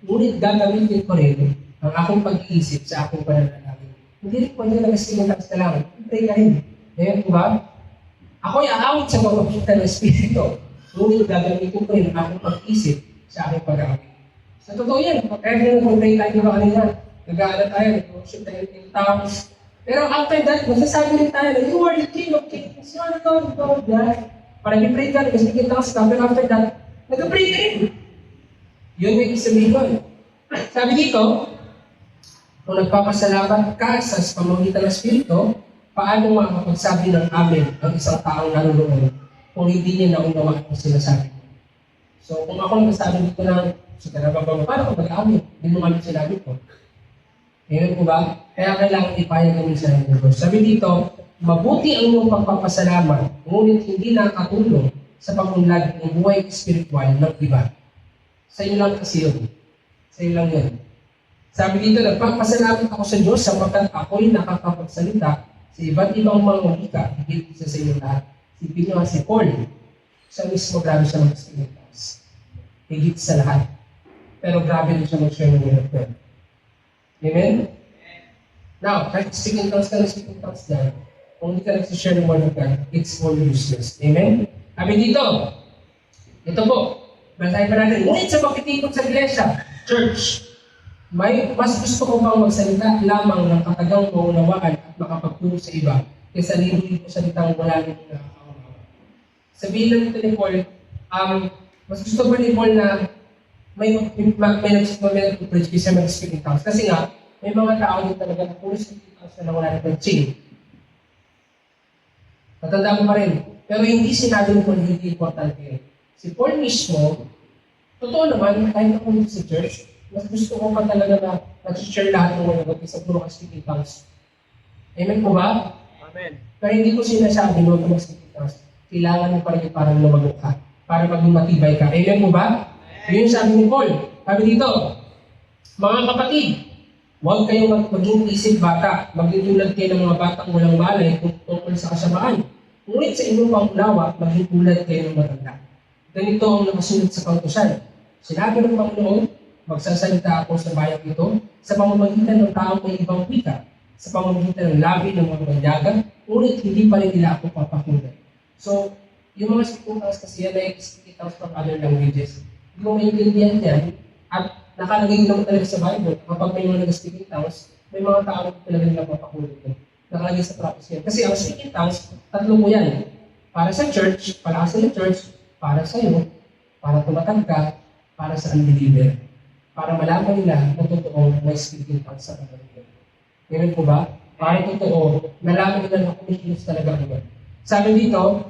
ngunit gagamitin ko rin ang aking pag-iisip sa aking pananalangin. Hindi rin po niya nag-simulat sa lang. Pray ka rin. Amen po ba? Ako'y aawit sa pamamagitan ng spirito, ngunit gagamitin ko rin ang aking pag-iisip sa aking pag-aawit. Sa totoo yan, every nag-pray tayo na kanina, nag-aaral tayo, nag-worship tayo in tongues. Pero after that, masasabi rin tayo na you are the King of Kings, you are the God of God. Parang i-pray ka, nag-speak in tongues ka, pero after that, nag-pray ka rin. Yun yung isabihin ko. Sabi dito, kung nagpapasalamat ka sa pamamagitan ng Espiritu, paano makakapagsabi ng amen ang isang taong nanunood kung hindi niya naunawaan ang sinasabi mo? So, kung ako nagsasabi dito ng sige na ba, paano ko mag-amin? Hindi mo kami sinabi ko. Ngayon po ba? Kaya kailangan ipayag namin sa Diyos. Sabi dito, mabuti ang iyong pagpapasalamat, ngunit hindi nakatulong sa pagunlad ng buhay spiritual ng iba. Sa iyo lang kasi yun. Sa iyo lang yun. Sabi dito, nagpapasalamat ako sa Diyos sapagkat ako'y nakakapagsalita sa iba't ibang mga wika, higit isa sa inyo lahat. Sipin nyo si Paul, sa mismo grabe siya mag-experience. Higit sa lahat. Pero grabe din siya mag-share ng word of God. Amen? Now, kahit speaking tongues ka na speaking tongues dyan, kung hindi ka nagsishare ng word of God, it's all useless. Amen? Sabi dito, ito po, basahin pa natin, ngunit sa pagkitipot sa iglesia, church, mas gusto ko pang magsalita lamang ng katagang maunawaan at makapagturo sa iba kaysa libo-libo salitang wala rin nakakaunawa. Sabihin lang ito ni Paul, mas gusto ba ni Paul na may nag-preach kasi mag-speak in tongues. Kasi nga, may mga tao din talaga na puro speak in tongues na wala na change. Tatanda mo pa rin. Pero hindi sinabi mo kung hindi importante. Si Paul mismo, Totoo naman, kahit ako dito sa church, mas gusto ko pa talaga na nag-share lahat ng mga sa puro ka speaking tongues. Amen po ba? Amen. Pero hindi ko sinasabi mo ito mag-speaking tongues. Kailangan mo pa rin parang lumago ka para maging matibay ka. Amen po ba? Yun yung sabi ni Paul. Sabi dito, mga kapatid, huwag kayong maging isip bata. Maging tulad kayo ng mga batang walang malay tungkol sa kasamaan. Ngunit sa inyong pangunawa, maging tulad kayo ng matanda. Ganito ang nakasunod sa kautusan. Sinabi ng Panginoon, magsasalita ako sa bayang ito sa pamamagitan ng taong may ibang wika, sa pamamagitan ng labi ng mga manyagan, ngunit hindi pa rin nila ako papakinggan. So, yung mga speaking tongues kasi yan ay speaking tongues from other languages. Hindi mo maintindihan yan, at nakalagay naman talaga sa Bible, kapag may mga nag-speaking tongues, may mga tao talaga nila papakinggan. Nakalagay sa prophecy yan. Kasi ang speaking tongues, tatlo po yan. Para sa church, palakasan ng church, para sa iyo, para tumatag ka, para sa unbeliever. Para malaman nila na totoo may speaking tongues sa kanila. Ganun po ba? Para totoo, nalaman nila na kumikilos talaga ako. Sabi dito,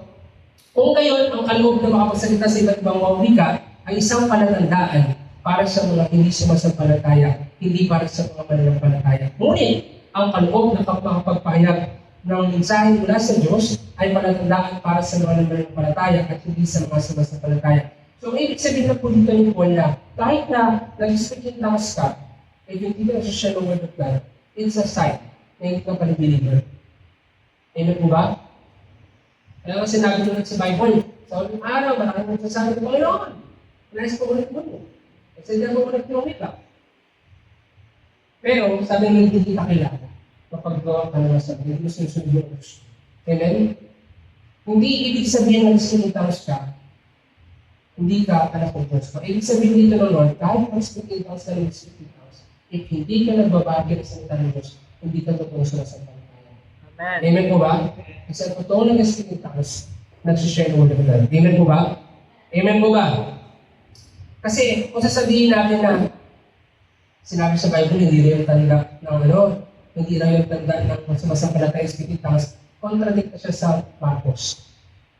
kung kayo ang kaloob na makapagsalita sa iba't ibang mga wika, ay isang palatandaan para sa mga hindi sumasampalataya, hindi para sa mga mananampalataya. Ngunit, ang kaloob na makapagpahayag ng mensahe mula sa Diyos ay palatandaan para sa mga nananampalataya at hindi sa mga sumasampalataya. So, ibig sabihin na po dito ni Paul na kahit na nag-speaking tongues ka, if hindi na siya ng word of God, it's a sign na hindi ka pa believer. Amen po ba? Kaya nga sinabi nyo sa Bible, sa ulit araw, maraming nagsasabi ng Panginoon. Nais ko ulit mo. At sa dyan mo ulit yung ka. Pero, sabi nyo, hindi ka kilala. Kapag gawa ka naman sabi, hindi mo sinusunod yung Diyos. Amen? Hindi ibig sabihin ng speaking tongues ka, hindi ka anak ng Diyos. So, ibig sabihin dito ng Lord, kahit ang speaking tongues ka ng speaking tongues, if hindi ka nagbabagi ng salita ng Diyos, hindi ka totoo sa sampalataya. Amen. Amen po ba? Kasi ang totoo ng speaking tongues, nagsishare ng word of God. Amen po ba? Amen po ba? Kasi kung sasabihin natin na sinabi sa Bible, hindi rin yung tanda ng hindi rin yung tanda ng sumasampalataya speaking tongues, contradict na siya sa Marcos.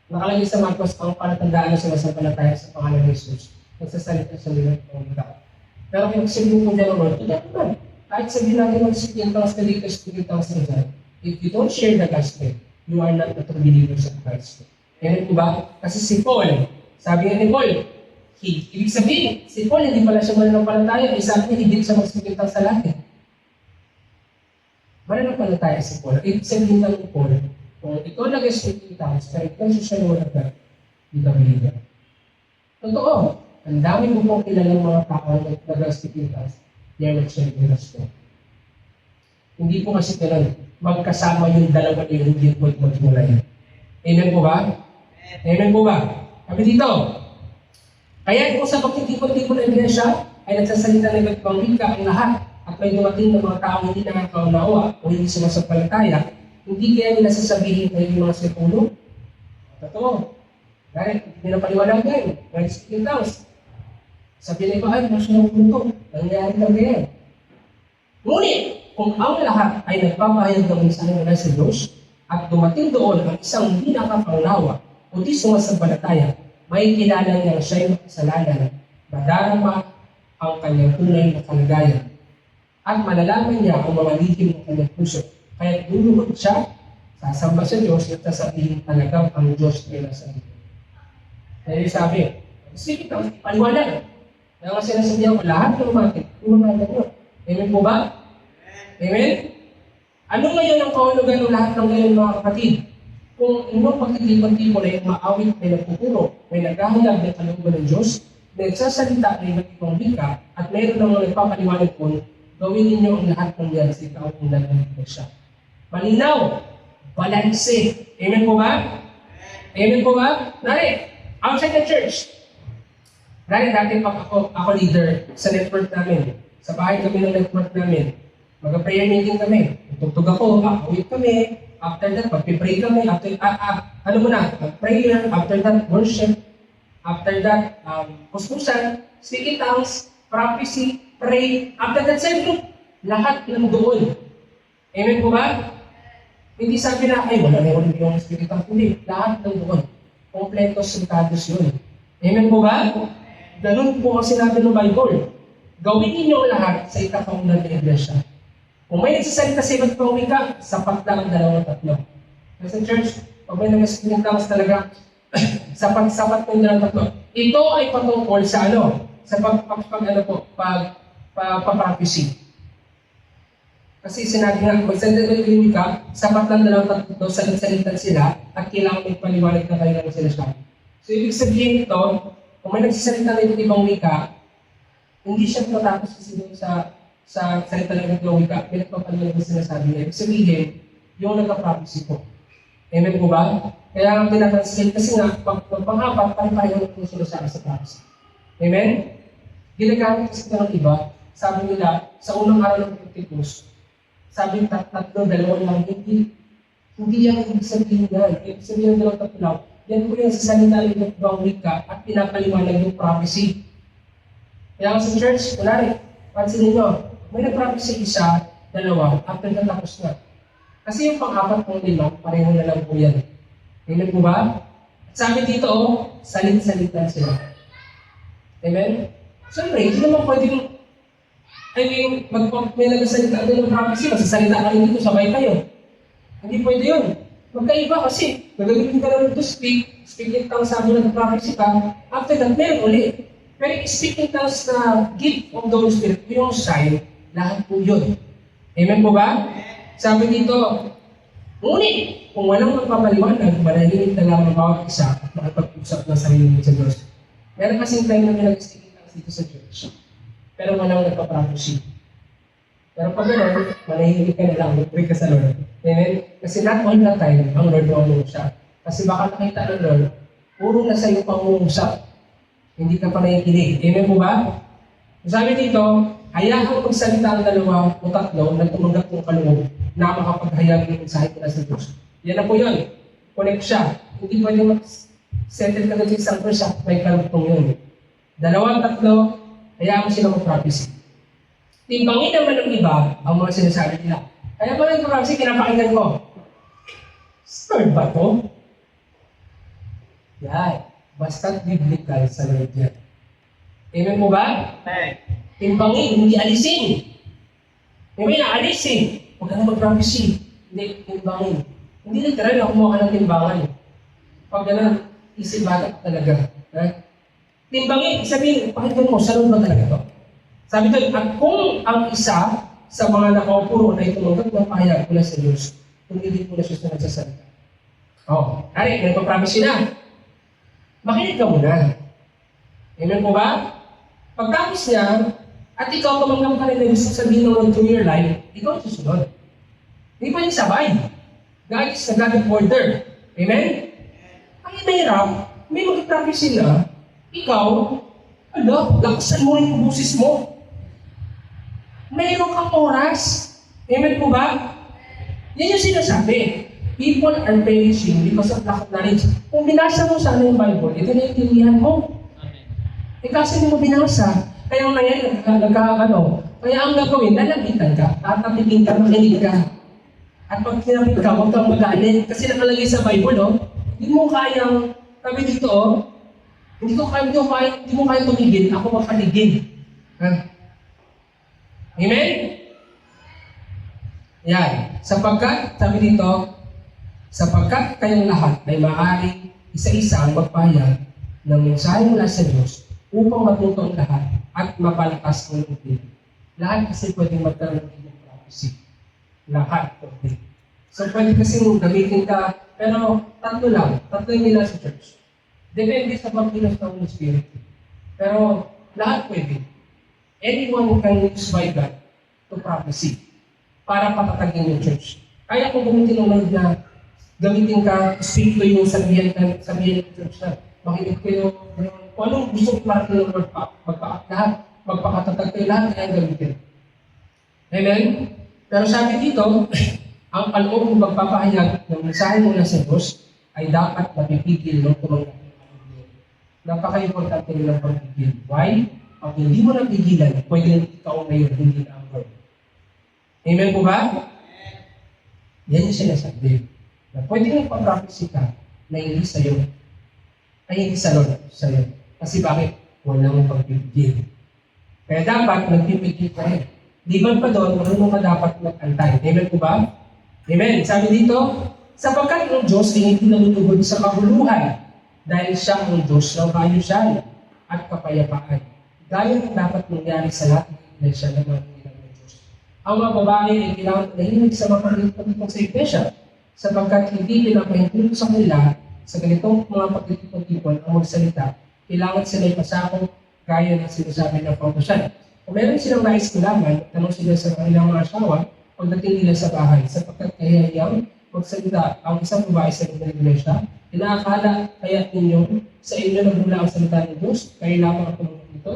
Nakalagay sa Marcos ang palatandaan ng sumasampalataya sa pangalan ng Jesus. Nagsasalita sa mga pangita. Pero kung sabihin ko dyan Lord, hindi naman. Kahit sabihin natin mag-speaking tongues na dito, speaking tongues na dyan, if you don't share the gospel, you are not a true believer sa Christ. Ganun po ba? Kasi si Paul, sabi nga ni Paul, ibig sabihin, si Paul hindi pala siya mananampalataya, sabi niya, hindi siya mag-speaking tongues sa lahat. Mananampalataya si Paul. Ibig sabihin ng Paul, kung ikaw nag-speaking tongues, pero ikaw siya wala ka, hindi ka believer. Totoo. Ang dami ko pong kilalang mga tao na nag-speaking tongues, they are not sharing the gospel. Hindi po kasi ganun. Magkasama yung dalawa na yung hindi po maghiwalay. Amen po ba? Amen po ba? Sabi dito, kaya kung sa pagtitipon-tipon ng iglesia ay nagsasalita ng iba't ibang wika ang lahat at may dumating ng mga tao hindi nakakaunawa o hindi sumasampalataya, hindi kaya nila sasabihin na yung mga sekulo? Totoo. Dahil hindi na paliwanagan. Dahil speaking tongues. Sabi na iba, ay, nasa ng punto. Nangyayari lang yan. Ngunit, kung ang lahat ay nagpapahayag ng mensahe mula sa Diyos at dumating doon ang isang hindi nakakaunawa o di sumasampalataya, may kilala niya siya yung kasalanan, madarama ang kanyang tunay na kalagayan, at malalaman niya ang mga lihim ng kanyang puso. Kaya lulunod siya, sasamba sa Diyos at sasabihin talagang ang Diyos ay nasa iyo. Kaya yung sabi, sige ito, paliwanag. Kaya nga sinasabihan ko, lahat ng umakit, inumagan nyo. Amen po ba? Amen? Ano ngayon ang kahulugan ng lahat ng ngayon mga kapatid? Kung inyong pagtitipon-tipon ay umaawit, may nagpupuro, may naghahalag ng kalooban ng Diyos, may nagsasalita ng iba't ibang wika, at mayroon ng mga nagpapaliwanag po, gawin ninyo ang lahat ng yan sa ikaw kung nagpapaliwanag siya. Malinaw, balanse. Amen po ba? Amen po ba? Nari, outside the church. Nari, dati pa ako leader sa network namin. Sa bahay kami ng network namin. Mag-prayer meeting kami. Tugtog ako, awit kami. After that, mag-pray kami. After, ano mo na, prayer. After that, worship. After that, kuskusan, speaking tongues, prophecy, pray. After that, same group. Lahat ng doon. Amen po ba? Hindi sabi na, ay, wala na yung spirit tongues. Hindi, lahat ng doon. Kompletos, sentados yun. Amen po ba? Ganun po ang sinabi ng Bible. Gawin ninyo ang lahat sa ikakaunlad ng iglesia. Kung may nagsasalita sa iba't ibang wika, sapat lang ang dalawang tatlo. Kasi church, pag may nagsasalita mas talaga, sapat po yung dalawang tatlo. Ito ay patungkol sa sa pag-prophecy. Kasi sinabi nga, magsalita ng wika, sapat lang dalawang tatlo, salit-salitan sila, at kailangan may paliwanag na kayo ng sinasabi. So, ibig sabihin ito, kung may nagsasalita ng iba't ibang wika, hindi siya matapos kasi doon sa salita ng ibang wika, pinagpapaliwanag na sinasabi niya. Ibig sabihin, yung nagka-prophecy po. Amen po ba? Kaya ang tinatranslate kasi nga, pang-apat, pare-pareho na yung sinasabi sa prophecy. Amen? Ginagamit kasi ito ng iba, sabi nila, sa unang araw ng Pentecost, sabi ng tatlo, dalawang lang, hindi yan ang ibig sabihin yan. Ibig sabihin ng dalawang tatlo lang, yan po yung sasalita ng ibang wika at pinapaliwanag yung prophecy. Kaya sa church, kunwari, pansinin nyo, may nag-prophecy isa, dalawa, after natapos na. Kasi yung pang-apat ng lima, pareho na lang po yan. Amen po ba? At sabi dito, salit-salitan sila. Amen? Siyempre, hindi naman pwedeng may nagsasalita din ng prophecy, magsasalita ka rin dito, sabay kayo. Hindi pwede yun. Magkaiba kasi, nagagawin ka naman to speaking tongues sabi ng prophecy ka, after that, meron ulit. Pero speaking tongues na gift of the Holy Spirit, yung sign, lahat po yun. Amen po ba? Sabi dito, ngunit, kung walang magpapaliwanag, manahimik na lang ang bawat isa at makipag-usap ng sarili sa Diyos. Meron kasing time na may nag-speaking tongues dito sa church. Pero walang nagpa-prophecy. Pero pag gano'n, manahimik ka na lang, mag-pray ka sa Lord. Amen? Kasi not all the time, ang Lord mangungusap. Kasi baka nakita ng Lord, puro na sa iyo pangungusap. Hindi ka pa nakikinig. Amen po ba? Sabi dito, hayaan magsalita ang dalawa o tatlo na tumanggap ng kaloob na makapaghayag ng mensahe mula sa Diyos. Yan na po yun. Connect siya. Hindi pwede mag-settle ka doon sa isang person, may kalugtong yun. Dalawang tatlo, hayaan mo sila mag-prophecy. Timbangin naman ng iba ang mga sinasabi nila. Kaya pa lang prophecy, kinapakinggan ko. Lord ba to? Yan. Basta biblical sa Lord yan. Amen mo ba? Timbangin, hindi alisin. May alisin. Huwag ka na mag-prophecy. Hindi, timbangin. Hindi literal na kumuha ka ng timbangan. Pag gano'n, isip bagat talaga. Timbangin, sabihin, pakinggan mo, sa Lord ba talaga to? Sabi doon, at kung ang isa sa mga nakapuro na itumanggap ng pahayag mula sa Diyos, kung hindi po na siya sa nagsasalita. Hari, nagpa-promise na. Makinig ka muna. Amen po ba? Pagkapos niya, at ikaw tumanggap ka rin na gusto sabihin ng Lord to your life, ikaw ang susunod. Hindi pa niya sabay. God is the God of order. Amen? Ang inahirap, may mag-promise na, ikaw, lakasan mo rin yung busis mo. Mayroon kang oras. Amen po ba? Yan yung sinasabi. People are perishing because of lack of knowledge. Kung binasa mo sana yung Bible, ito na yung tinihan mo. Kasi hindi mo binasa. Kaya ngayon, kaya ang gagawin, lalagitan ka, tatapigin ka, makinig ka. At pag kinapit ka, huwag kang magalit. Kasi nakalagay sa Bible, hindi mo kayang, sabi dito, hindi mo kaya tumigil, ako magpaligid. Amen? Yan. Sapagkat, sabi dito, sapagkat kayong lahat ay maaaring isa-isa ang magpahayag ng mensahe mula sa Diyos upang matuto ang lahat at mapalakas ang loob. Lahat kasi pwedeng magkaroon ng ibang prophecy. Lahat pwede. So pwede kasi gamitin ka, pero tatlo yung nila sa church. Depende sa pagkilos ng Holy Spirit. Pero lahat pwede. Anyone can use by God to prophecy para patatagin yung church. Kaya kung gamitin ng Lord na gamitin ka, speak to yung sabihin ng church na makinig kayo, kung anong gusto parating ng Lord magpakatatag kayo lahat, kaya gamitin. Amen? Pero sabi dito, ang kaloob ng magpapahayag ng mensahe mula sa Diyos ay dapat mapipigil ng tumanggap ng kaloob. Napaka-importante nilang pagpigil. Why? Pag hindi mo napigilan, pwede na ikaw ngayon, hindi na ang Lord. Amen po ba? Yan yung sinasabi. Na pwede kang pag-prophecy ka na hindi sa'yo, ay hindi sa Lord, sa'yo. Kasi bakit? walang pagpipigil. Kaya dapat nagpipigil ka rin. Liban pa doon, marunong ka dapat mag-antay. Amen po ba? Amen. Sabi dito, sapagkat ang Diyos ay hindi nanunugod sa kabuluhan dahil siya ang Diyos ng kaayusan at kapayapaan. Gaya ng dapat mangyari sa lahat ng iglesia ng mga kailangan ng Diyos. Ang mga babae ay kailangan nahinig sa mga pagtitipon sa iglesia sapagkat hindi pinapahintulot sa kanila sa ganitong mga pagtitipon ang magsalita. Kailangan sila ipasakop gaya ng sinasabi ng Pautusan. Kung meron silang nais kulaman, tanong sila sa kanilang mga asawa pagdating nila sa bahay sapagkat kahiyang magsalita ang isang babae sa inyong iglesia, inaakala kaya ninyo sa inyo na mula ang salita ng Diyos, kaya lamang ako ng ito.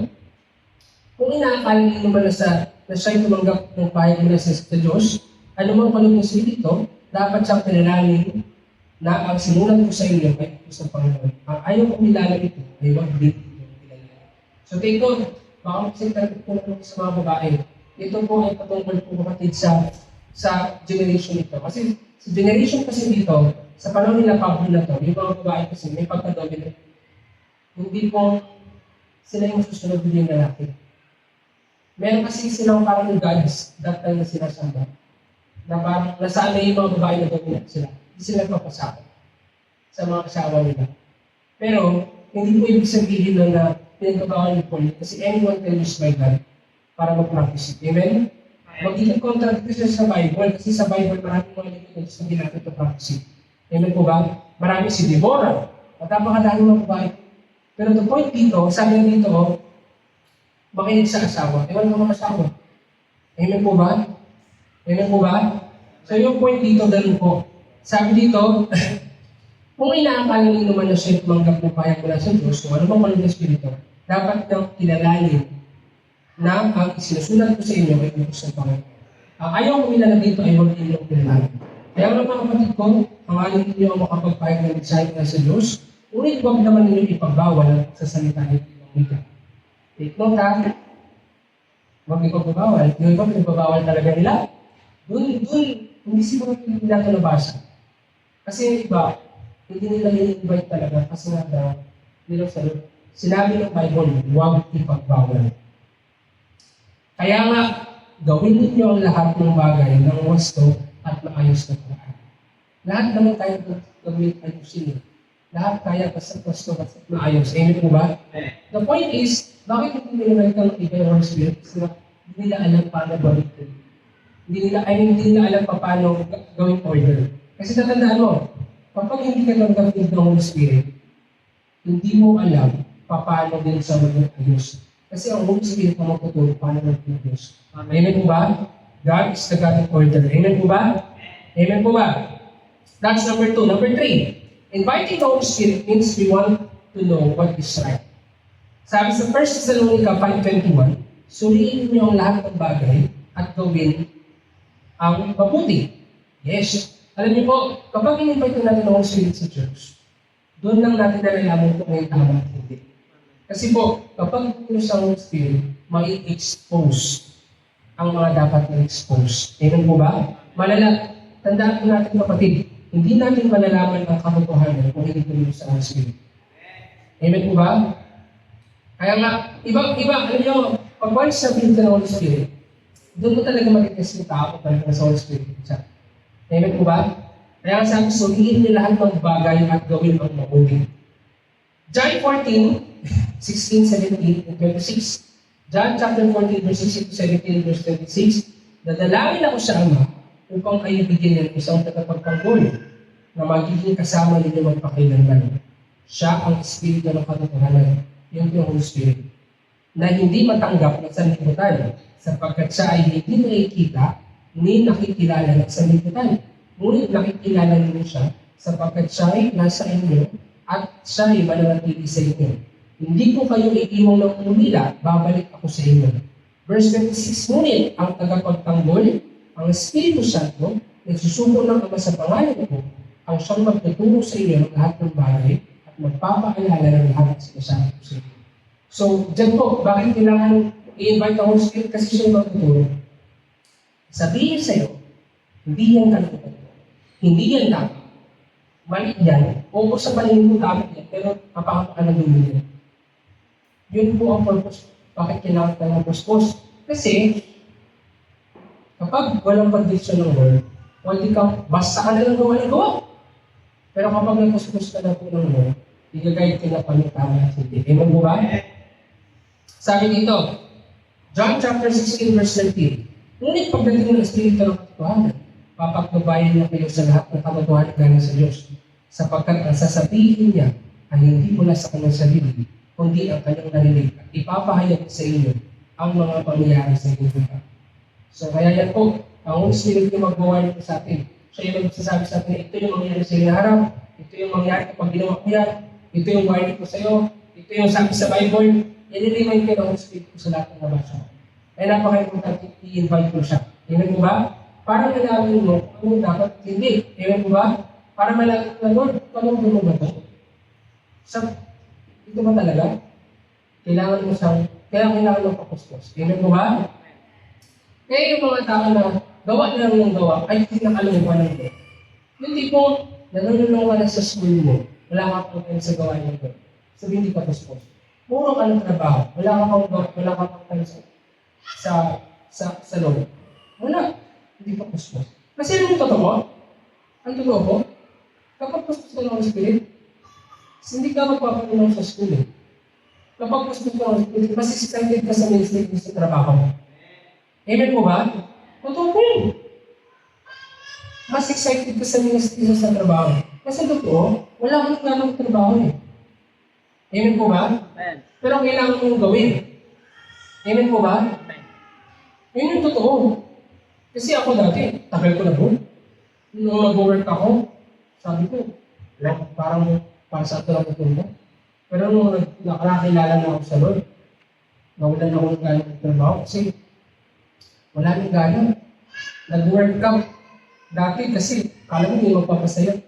Kung inaakala ninyo naman na siya'y tumanggap ng pahayag mula sa Diyos, anumang kalugong dito, dapat siyang pinalangin na ang sinulat ko sa inyo ay ito sa Panginoon. Ang ayaw kong nilalang ito ay huwag din ito pinalangin. So take note, baka magsalita po sa mga babae. Ito po ay patungkol po kapatid sa generation ito. Kasi sa generation kasi dito, sa panahon nila Pablo na to, yung mga babae kasi may pagka-dominant. Hindi po sila yung susunod din yung lalaki. Meron kasi silang parang gods that time na sinasamba. Na parang nasanay yung mga babae na dominant sila. Hindi sila papasakot sa mga asawa nila. Pero, hindi po ibig sabihin na pinagkabawal ni Paul kasi anyone can use my God para mag-practice it. Amen? Magiging contract kasi sa Bible kasi sa Bible maraming mga liquids na ginagawa to practice it. Amen po ba? Marami si Deborah. At napakadami mga babae. Pero the point dito, sabi dito, makinig sa asawa. Ewan mo mga asawa. Amen po ba? Amen po ba? So yung point dito, ganun po. Sabi dito, kung inaakala nyo naman na siya tumanggap ng pahayag mula sa Diyos, kung ano bang malong Espiritu, dapat nang kilalanin na ang sinusulat ko sa inyo ay utos ng Panginoon. Ang ayaw ko nila na dito ay huwag ninyong kilalanin. Kaya mga kapatid ko, ang alin ninyo ang makapagpahayag ng mensahe mula sa Diyos, ngunit huwag naman ninyo ipagbawal sa salita ng ibang wika. Take note ha, huwag ipagbawal. Yung iba pinagbawal talaga nila. Doon, hindi siguro nila ito nabasa. Kasi yung iba, hindi nila i-invite talaga kasi nga daw, sinabi ng Bible, huwag ipagbawal. Kaya nga, gawin ninyo ang lahat ng bagay ng wasto at maayos na paraan. Lahat naman tayo gawin ayusin. Lahat kaya basta wasto at maayos. Amen po ba? The point is, bakit hindi nila ito ng iba yung Spirit? Kasi hindi nila alam paano gawin ito. Hindi nila alam paano gawin order. Kasi tatandaan mo, kapag hindi ka nagkakit ng Holy Spirit, hindi mo alam paano din sa mga ayos. Kasi ang Holy Spirit ang magtuturo paano mag-ayos. Amen po ba? God is the God of order. Amen po ba? Amen po ba? That's number 2. Number 3, inviting the Holy Spirit means we want to know what is right. Sabi sa 1 Thessalonica 5:21, suriin niyo ang lahat ng bagay at gawin ang mabuti. Yes. Alam niyo po, kapag in-invite natin ang Holy Spirit sa church, doon lang natin nalalaman kung may tama at hindi. Kasi po, kapag puno sa Holy Spirit, mai-expose ang mga dapat na-expose. Amen po ba? Tandaan po natin kapatid, hindi natin malalaman ang katotohanan kung hindi puno sa Holy Spirit. Amen po ba? Kaya nga, iba, alam niyo, pag once sa pinto ng Holy Spirit, doon mo talaga mag-test yung tao talaga sa Holy Spirit. Amen po ba? Kaya sabi, suriin niyo lahat ng bagay at gawin ang mabuti. John 14, 16, 17, and 26. John chapter 14, verse 16 to 17, verse 26. Dadalangin ako sa Ama upang kayo bigyan ng isang tagapagtanggol na magiging kasama ninyo magpakailanman. Siya ang Espiritu ng katotohanan, yung Holy Spirit, na hindi matanggap ng sanlibutan sapagkat siya ay hindi nakikita ni nakikilala ng sanlibutan. Ngunit nakikilala ninyo siya sapagkat siya ay nasa inyo at siya ay mananatili sa inyo. Hindi po kayo iiwang ng umila, babalik ako sa inyo. Verse 26, ngunit ang tagapagtanggol, ang Espiritu Santo, nagsusuko ng Ama sa pangalan ko, ang siyang magtuturo sa inyo ng lahat ng bagay at magpapaalala ng lahat ng sinasabi ko sa inyo. So, dyan po, bakit kailangan i-invite ang Holy Spirit? Kasi siya yung magtuturo. Sabihin sa'yo, hindi yan kalimutan. Hindi yan tama. Mali yan. O sa paningin mo tama yan, pero kapakapa ka na dulo yan. Yun po ang purpose. Bakit kailangan tayo mag-puspos? Kasi, kapag walang condition ng Lord, pwede kang basta ka na lang gawa. Pero kapag nagpuspos ka na po ng Lord, i-guide ka na pa ng tama at hindi. Amen po ba? Sabi dito, John chapter 16 verse 19, ngunit pagdating ng Espiritu ng katotohanan, papagbabayan niya kayo sa lahat ng katotohanan galing sa Diyos, sapagkat ang sasabihin niya ay hindi mula sa kanyang sarili, kundi ang kanyang narinig at ipapahayag sa inyo ang mga pangyayari sa inyong buhay. So kaya yan po, ang Holy Spirit yung magbawa nito sa atin. Siya yung magsasabi sa atin, ito yung mangyayari sa inyong harap, ito yung mangyayari kapag ginawa ko yan, ito yung warning ko sa iyo, ito yung sabi sa Bible, i-remind kayo ng Holy Spirit ko sa lahat ng nabasa. Kaya napaka-importante i-invite mo siya. Amen mo ba? Para malaman mo kung ano dapat hindi. Amen mo ba? Para malaman mo, Lord, tanong mo ba ito? Ito ba talaga? Kailangan mo siyang, kailangan mo pakustos. Amen mo ba? Kaya yung mga tao na gawa lang ng gawa, ay pinakalaman ng Lord. Yung tipong nanunulong ka na sa school mo, wala ka pang sa gawa ng Lord. Sabi hindi ka puspos. Puro ka ng trabaho, wala ka pang sa Lord. Wala. Hindi ka puspos. Kasi ano yung totoo? Ang totoo ko, kapag puspos ka ng Holy Spirit, hindi ka magpapanunong sa school eh. Kapag puspos ka ng Holy Spirit, mas excited ka sa ministry mo sa trabaho mo. Amen po ba? Totoo po yun. Mas excited ka sa ministry mo sa trabaho. Kasi totoo, wala kang naglalong trabaho eh. Amen po ba? Amen. Pero kailangan mong gawin. Amen po ba? Amen. Yun yung totoo. Kasi ako dati, tagal ko na po. Nung nag-work ako, sabi ko, parang sa ito lang ito. Pero nung nakakilala na ako sa Lord, nawalan ako ng gano'n ng trabaho kasi wala nang gano'n. Nag-work ka dati kasi kala mo hindi magpapasaya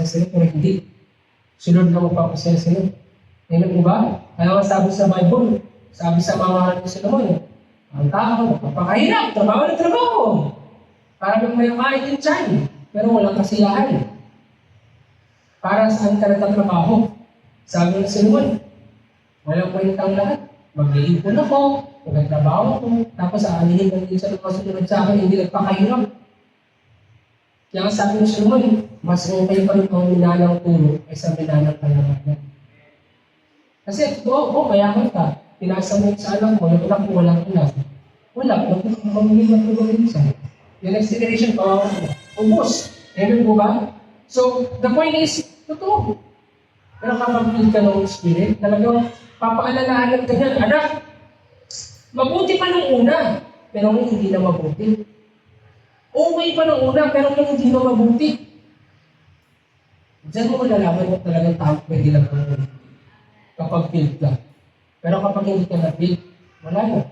sa'yo, pero hindi. Si Lord na magpapasaya sa'yo. Amen po ba? Kaya sabi sa Bible, sabi sa mga halit sa naman, ang tao, magpapakahirap, trabaho. Para may kain din dyan, pero walang kasiyahan. Para saan ka nagtatrabaho? Sabi ng Solomon, walang kwentang lahat. Mag-iipon ako, magtatrabaho ako, tapos aanihin ng isa ng kasunod sa akin, hindi nagpakahirap. Kaya sabi ng Solomon, mas okay pa rin kung minanang tulong kaysa minanang kayamanan. Kasi totoo, mayaman ka. Pinasa mo sa anak mo, yung anak mo walang anak. Wala, mamili na tulong minsan. Yung next generation, kawawa mo. Ubus. Amen po ba? So, the point is, totoo. Pero kapag build ka ng Spirit, talagang papaalalahanan ka niyan, anak, mabuti pa nung una, pero hindi na mabuti. Okay pa nung una, pero hindi na mabuti. Diyan mo malalaman mo talagang tao pwede lang mabuti. Kapag build ka. Pero kapag hindi ka na-build, wala na.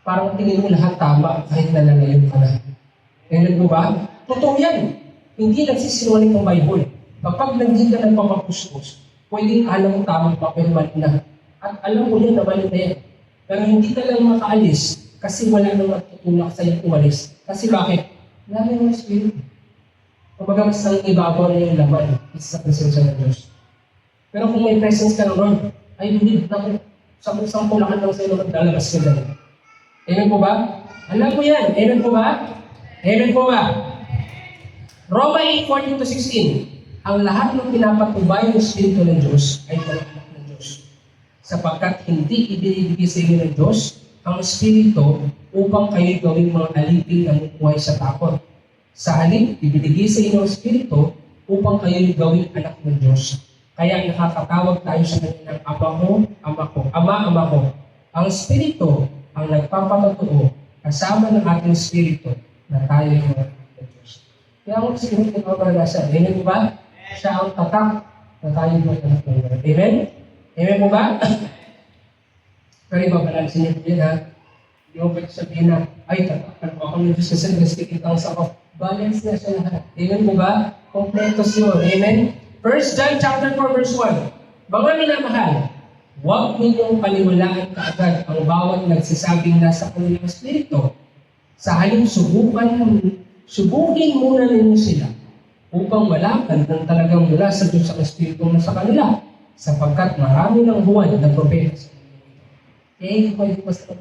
Parang tingin mo lahat tama kahit nalalayo ka na. Tingnan mo ba? Totoo yan. Hindi nagsisinungaling ang Bible. Kapag hindi ka nagpapapuspos, pwedeng alam mo tamang pa, pero mali na. At alam mo yan na mali na yan. Pero hindi ka lang makaalis kasi wala nang magtutulak sa'yo umalis. Kasi bakit? Wala na yung Spirit. Kumbaga mas ang ibabaw na yung laman sa presensya ng Diyos. Pero kung may presence ka ng Lord, I believe na sa pulakan lang sa'yo na maglalabas ka dyan. Amen po ba? Alam mo yan. Amen po ba? Amen po ba? Roma 8:14-16. Ang lahat ng pinapatubay ng Espiritu ng Diyos ay pananak ng Diyos. Sapagkat hindi ibinibigay sa inyo ng Diyos ang Espiritu upang kayo gawing mga alipin na mukuhay sa takot. Sa halip, ibinigay sa inyo ang Espiritu upang kayo gawing anak ng Diyos. Kaya nakakatawag tayo sa kanya ng Ama ko. Ang Espiritu ang nagpapatotoo kasama ng ating Espiritu na tayo ay mga anak ng Diyos. Kaya ang Espiritu ng Pagkakasa, amen mo ba? Siya ang tatak na tayo ay mga anak ng Diyos. Amen? Amen mo ba? Pero ibabalansin niyo po yan ha. Hindi mo pwede sabihin na, ay tatak, ako ng Diyos kasi nagsikitang sa ako. Balance na siya lahat. Amen mo ba? Kompletos yun. Amen? 1 John chapter 4 verse 1. Mga minamahal, huwag ninyong paniwalaan kaagad ang bawat nagsasabing nasa kanilang Espiritu. Sa halip subukin muna ninyo sila upang malaman ng talagang mula sa Diyos ang Espiritu na sa kanila. sapagkat marami ng buwan na propeta sa mundo ito. Kaya hindi pwede basta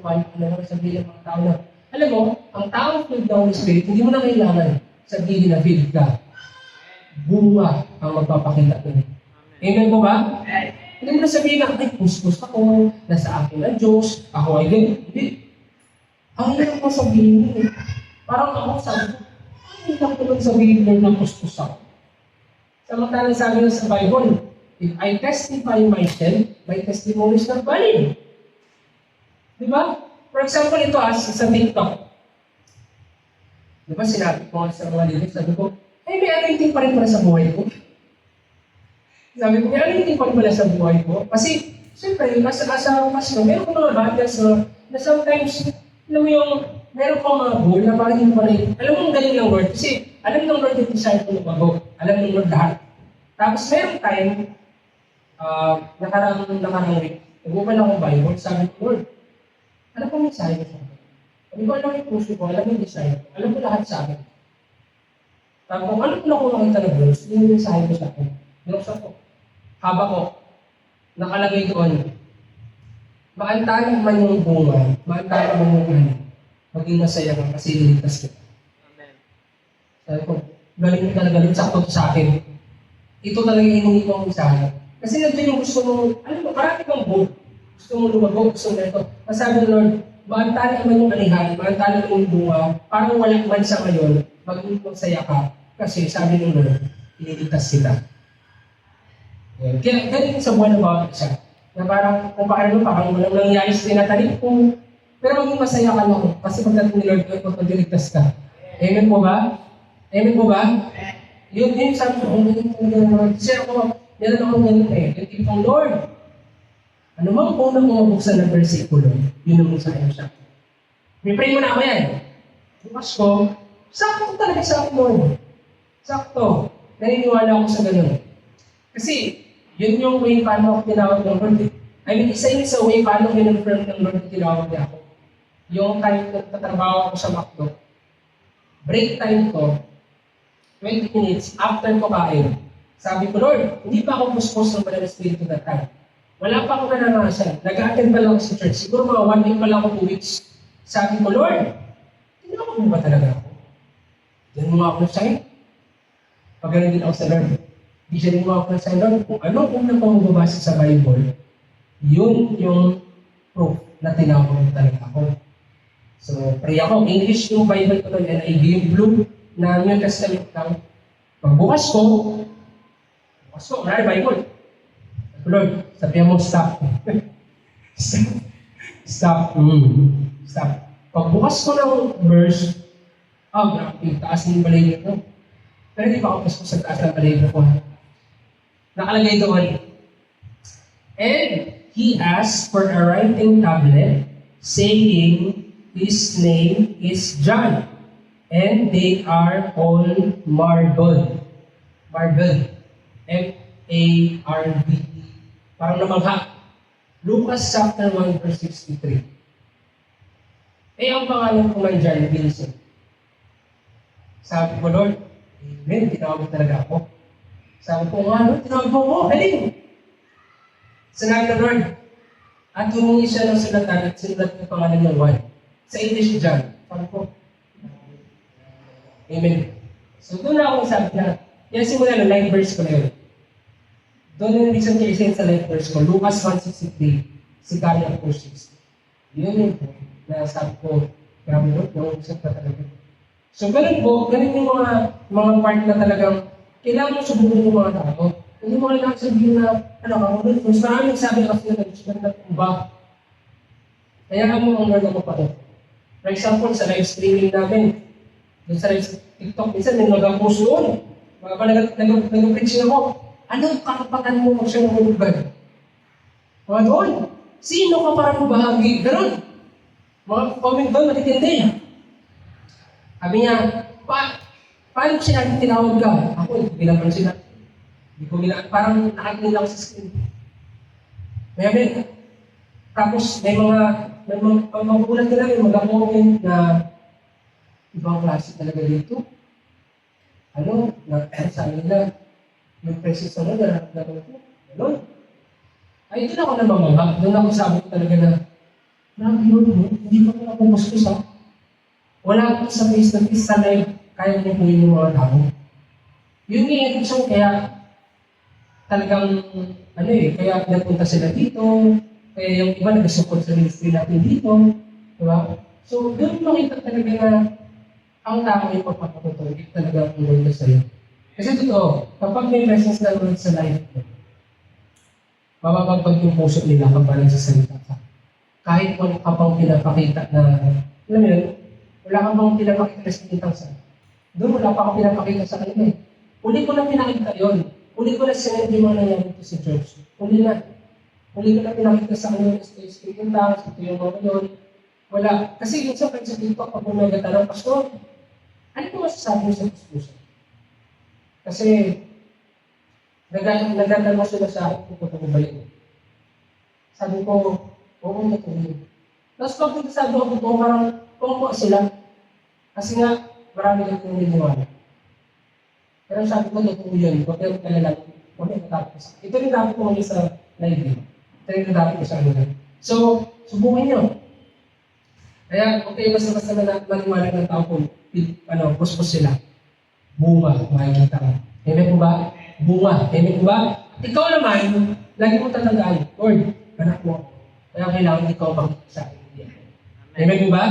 sabihin ng mga tao na, alam mo, ang taong filled ng Holy Spirit, hindi mo na kailangan sabihin na filled ka. Bunga ang magpapakita nun. Amen po ba? Hindi mo na sabihin na, ay, pustos ako, nasa akin ang Diyos, ako ay ganyan. Hindi. Ang hirap ko sabihin eh. Parang ako sabi ko, ang hirap ko sabihin na pustos ako. Samantalang sabi na sa Bible, if I testify myself, my testimony is not valid. Di ba? For example, ito sa TikTok. Di ba sinabi ko sa mga leaders, sabi ko, ay may anointing pa rin pala sa buhay ko. Sabi ko, may anointing pa rin pala sa buhay ko. Kasi, siyempre, nasa pastor, meron ko mga battles na sometimes, alam mo yung, meron ko mga goal na parang hindi pa rin. Alam mo ang galing ng Lord. Kasi, alam ng Lord yung desire ko na bago. Alam ng Lord lahat. Tapos, meron time, nakarang week, nag-open akong Bible, sabi ko, Lord, alam ko yung mensahe ko sa akin. Sabi ko, alam yung puso ko, alam yung desire ko, alam ko lahat sa akin. Tapos kung ano ko na kung nakita ng verse, yun yung mensahe ko sa akin. Binuksan ko. Haba ko, nakalagay doon, maantalang man yung bunga, maantalang man yung ano, maging masaya ka kasi liligtas kita. Amen. Sabi ko, galing talaga, sakto sa akin. Ito talaga yung hindi ko mensahe. Kasi nandun yung gusto mo, alam mo, marami kang goal. Gusto mo lumago, gusto mo ito. Masabi ng Lord, maantala naman yung anihan, maantala naman yung bunga, parang walang man sa ngayon, maging masaya ka. Kasi sabi ng Lord, iniligtas kita. Kaya ganun sa buwan ng bawat isa. Na parang, kung paano, parang walang nangyayari sa tinatarik ko. Pero maging masaya ka lang. Kasi pagdating ni Lord, kung niligtas ka. Amen po ba? Amen po ba? Yun sabi ko, kasi ako, meron akong ganun eh. Yung tipong Lord, ano mang unang umabuksan ng versikulo, yun ang sa akin siya. May-pray mo na ako yan. Bukas ko, sakto talaga sa akin, Lord. Sakto. Naniniwala ako sa ganun. Kasi, yun yung way paano ako tinawag ng Lord. I mean, isa yun sa way paano kinonfirm ng Lord tinawag niya ako. Yung time na tatrabaho ako sa McDo, break time ko, 20 minutes after ko kain. Sabi ko, Lord, hindi pa ako puspos ng Banal Espiritu that time. Wala pa ako nananasan. Nag-attend pa lang ako sa church. Siguro mga 1 week pa lang ako, 2 weeks. Sabi ko, Lord, tinawag mo ba talaga ako? Diyan mo ako sa'yo. Pag ganun din ako sa Lord. Di siya din mo ako sa Lord. Kung ano kung napamababasa sa Bible, yun yung proof na tinawag mo talaga ako. So, pray ako. English yung Bible ko doon, NIV yung blue na New Testament lang. Pagbukas ko, wala na Bible. Lord, sabihan mo, stop. Stop. Stop. Pagbukas ko ng verse, grabe, taas ng balay nito. Pero di ba ako pas ko sa taas ng balay ko? Nakalagay doon. And he asked for a writing tablet, saying, his name is John. And they are all marbled. Marbled. M-A-R-B-E. Parang namangha. Lucas chapter 1 verse 63. Ang pangalan ko man dyan, Wilson. Sabi ko, Lord, amen, tinawag talaga ako. Sabi ko, Lord, tinawag mo ako, haling. Sinabi na, Lord, at humingi siya ng sulatan at sinulat ng pangalan ng Juan. Sa English dyan. Sabi ko, amen. So doon na ako sabi na, yan simula ng 9 verse ko na yun. Doon yung reason kaya isa sa 9 verse ko, Lucas 1:63, si Kaya 4:60. Yun yung po, na sabi ko, grabe mo, yung isang pa talaga. So ganun po, ganun yung mga part na talagang kailangan mo subukan yung mga tao. Hindi mo kailangan sabihin na, mas maraming sabi kasi na nag-subukan na ba? Kaya mo ang Lord ako pa ito. For example, sa live streaming namin, doon sa live TikTok, minsan may mag-post doon. Nag-preaching ako. Anong karapatan mo mag-share ng ulubad? Mga doon, sino ka para mabahagi? Ganon. Mga comment doon, matitindi. Sabi niya, paano ko sinabi tinawag ka? Ako, hindi pinapansin na. Hindi ko parang nakatingin lang sa screen. Tapos may mga magulat ka lang, mag-comment na ibang klase talaga dito. Sabi nila, yung presence na nararamdaman ko. Ganon. Ay, doon ako namamangha. Doon ako sabi ko talaga na, grabe Lord mo, hindi pa ako napumustos ha. Wala ko sa face to face sa live, kaya niyo po yung mga tao. Yun yung reaction, kaya talagang, kaya napunta sila dito, kaya yung iba nag-support sa ministry natin dito, di ba? So, doon makita talaga na ang tao yung pagpapatutuloy, talaga ang Lord na sa'yo. Kasi totoo, kapag may presence na Lord sa life mo, mapapagpag yung puso nila kapag nagsasalita ka. Kahit wala ka pang pinapakita na, alam mo yun, wala ka pang pinapakita na sinitang sa. Doon wala pa akong pinapakita sa kanila eh. Uli ko na pinakita yun. Uli ko na sinend yung mga nangyari ko sa church. Uli na. Uli ko na pinakita sa kanila sa stage yung dance, ito yung mga yun. Wala. Kasi yun sa TikTok, pag may nagatanong, Pastor, ano ko masasabi mo sa puso? Kasi, nagdadalo sila sa akin kung ito ko balik. Sabi ko, oo, ito yun. Tapos pag sabi ko, parang kung sila. Kasi nga, marami lang kong niniwala. Pero sabi ko, ito yun. Huwag kayo kalala. Huwag kayo natapos. Ito rin dapat ko ngayon sa live. Ito rin dapat ko sa kanila. So, subukan nyo. Kaya, okay, basta maniwala ng tao kung puspos sila. Bunga, makikita ka. Amen po ba? Bunga. Amen po ba? Ikaw naman, lagi mo tatandaan, Lord, anak mo. Kaya kailangan ikaw makikita sa akin. Amen po ba?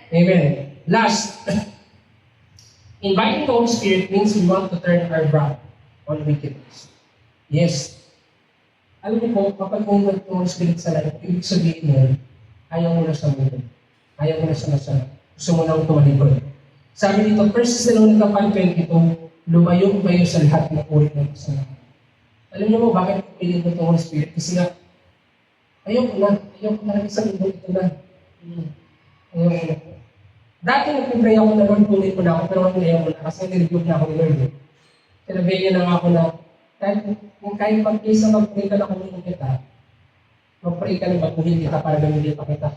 Amen. Last, inviting the Holy Spirit means we want to turn our back on wickedness. Yes. Alam niyo po, kapag umunod yung Holy Spirit sa life, ibig sabihin mo, ayaw mo na sa mundo. Ayaw mo na sa masarap. Gusto mo nang tumalikod. Sabi dito, 1 Thessalonians 5:22, lumayo kayo sa lahat ng uri ng kasalanan. Alam niyo mo, bakit piling ko itong Holy Spirit? Kasi nga, ayaw ko na sa mundo ito na. Ayaw ko na. Dati nagpipray ako na Lord, kunin mo na ako, pero ngayon ko na, kasi nire-review na ako ni Lord. Sinabihin niya na nga ako na, kahit pag-pray sa mag-pray ka na kunin kita, mag-pray ka na baguhin kita para gamitin pa kita.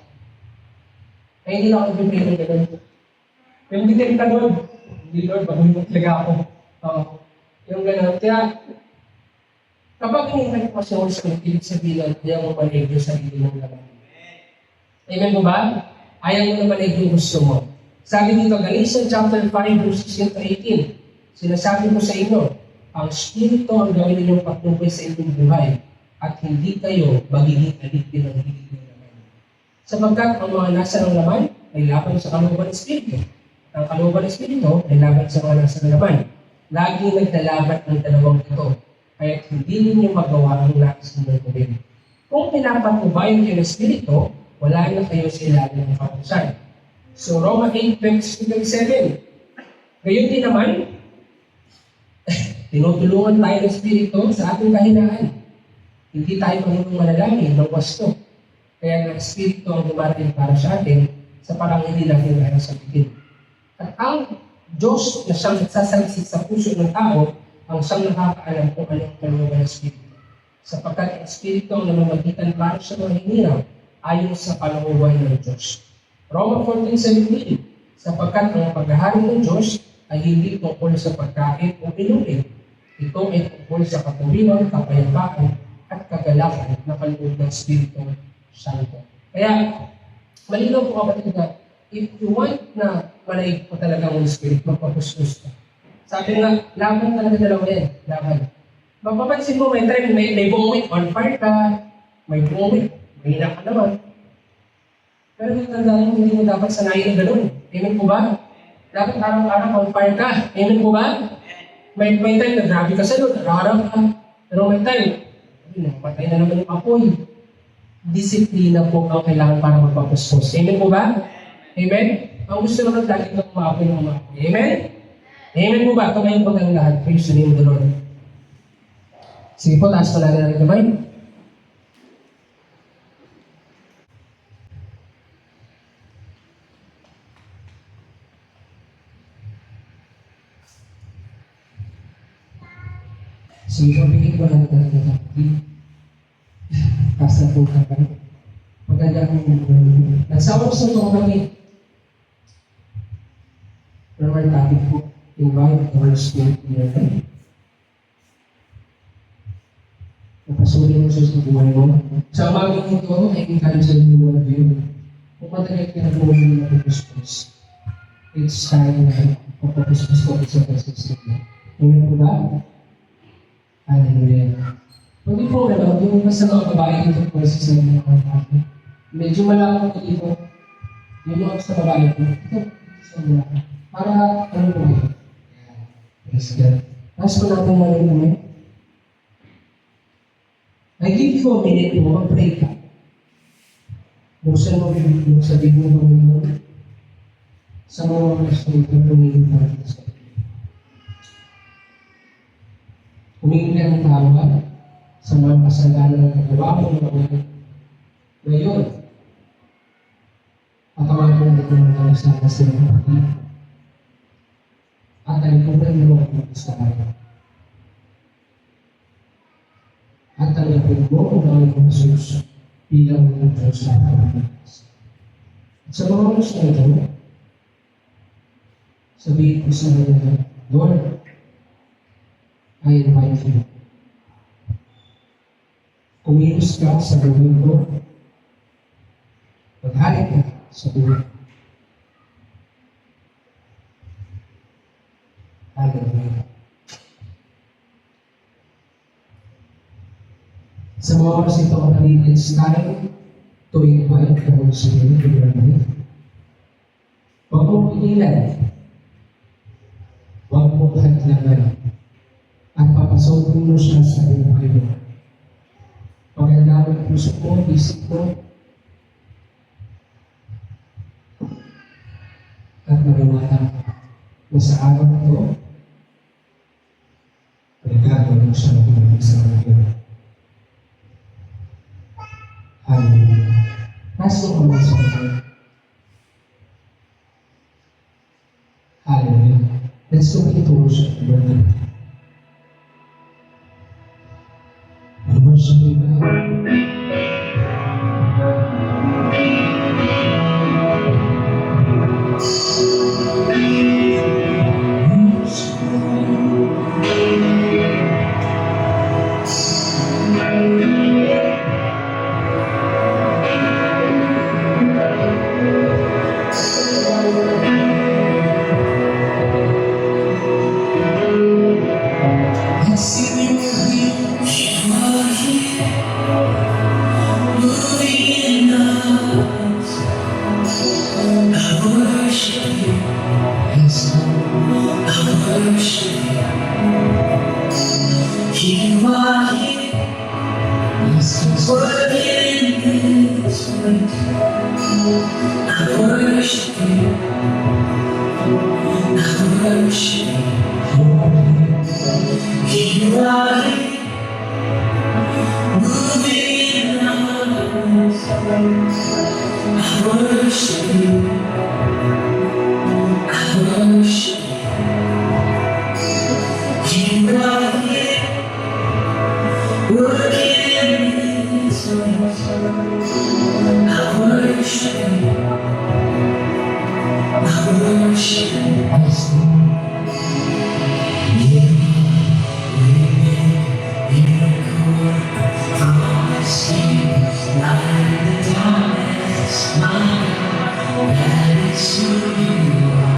Kaya hindi na ako nagpipray ng gano'n. Yung bitin ka Lord, hindi Lord, baguhin mo talaga ako. Yung gano'n. Kaya, kapag hinihintay ko sa Holy Spirit, ibig sabihin, ayaw mo malig yung sarili ng laman. Amen mo ba? Ayaw mo na malig yung gusto mo. Sabi dito, Galatians chapter 5, verse 16-18, sinasabi ko sa inyo, ang Espiritu ang gawin ninyong patnubay sa inyong buhay at hindi kayo magiging alipin ng hilig ng laman. Sapagkat ang mga nasa ng laman ay laban sa kalooban ng Espiritu. Ang kalooban ng Espiritu ay laban sa mga nasa ng laman. Laging naglalaban ang dalawang ito, kaya hindi ninyo magawa ang nais ninyong gawin. Kung pinapatubayan kayo ng Espiritu, wala na kayo sa ilalim ng kautusan. So, Roma 8:27. Ngayon din naman, tinutulungan tayo ng Espiritu sa ating kahinaan. Hindi tayo panginoong manalangin ng wasto. Kaya ng Espiritu ang dumarating para sa atin sa parang hindi natin kaya sabihin. At ang Diyos na siyang nagsasalisik sa puso ng tao, ang siyang nakakaalam kung anong kalooban ng Espiritu. Sapagkat ang Espiritu ang namamagitan para sa mga hinirang ayon sa kalooban ng Diyos. Roma 14:17, sapagkat ang paghahari ng Diyos ay hindi tungkol sa pagkain o inumin. Ito ay tungkol sa katurihan, kapayapaan, at kagalakan na kaloob ng Espiritu Santo. Kaya, malinaw po kapatid na, if you want na malaig po talaga ang Spirit, magpapustos ka. Sabi nga, laban talaga dalawa yan. Laban. Mapapansin mo, may time, may buong week, on fire ka, may buong week, may hina ka naman. Pero tandaan mo, hindi mo dapat sanayin ng gano'n. Amen po ba? Dapat araw-araw on fire ka. Amen po ba? May time na grabe ka sa Lord, araw-araw ka. Pero may time, napatay na naman yung apoy. Disiplina po ang kailangan para magpapuspos. Amen po ba? Amen? Ang gusto naman lagi na umapoy ng umapoy. Amen? Amen po ba? Tumayin po ng lahat. Praise the name of the Lord. Sige po, taas ko lang ng kamay. So, pagiging ko lang talaga natin. Kasa po ka pa. Maganda kong nagsawa sa ito kami. Pero may topic po, invite the Holy Spirit in your life. Napasulit mo sa buhay mo. Sa umagang ito, ay encourage sa inyo mga view. Kung matagal pinagawa mo na pagpuspos, it's time na pagpuspos ko sa presence nila. Amen po ba? Hallelujah. Pwede po yung mas mga babae dito po sa inyo mga kapatid. Medyo malaki po dito. Yung mga sa babae po. Ito, sa mga. Para, ano po yun? Praise God. Tapos po natin namin. I give you a minute po, mag-pray ka. Buksan mo bibig mo, sabihin mo Panginoon, sa mga kasunod na pumingin natin sa iyo. Humingin ka ng tawad sa mga kasalanan ng nagawa mo ngayon. Ngayon, patawagan mo ng mga nagsama sa mga kapatid. At alipunan mo ang mga kasalanan. At tanggapin mo ang mga Jesus bilang ng Diyos na Panginoon. At sa mga oras na ito, sabihin ko sa mga Lord, I invite you. Kumilos ka sa buhay ko. Maghalik ka sa buhay ko. Hallelujah. Sa mga oras ito, kapatid, it's time to invite the Holy Spirit to your life. Huwag mong pinilan. Huwag mong hadlangan. At papasokin mo siya sa buhay mo. Pagandaan ang puso ko, isip ko, at maniwala na sa araw na ito, pagkagawa mo siya ng pinagig sa buhay mo. Hallelujah. Nasa mo kami sa mga. Hallelujah. Let's go into worship the Lord. We worship you, God. I worship you.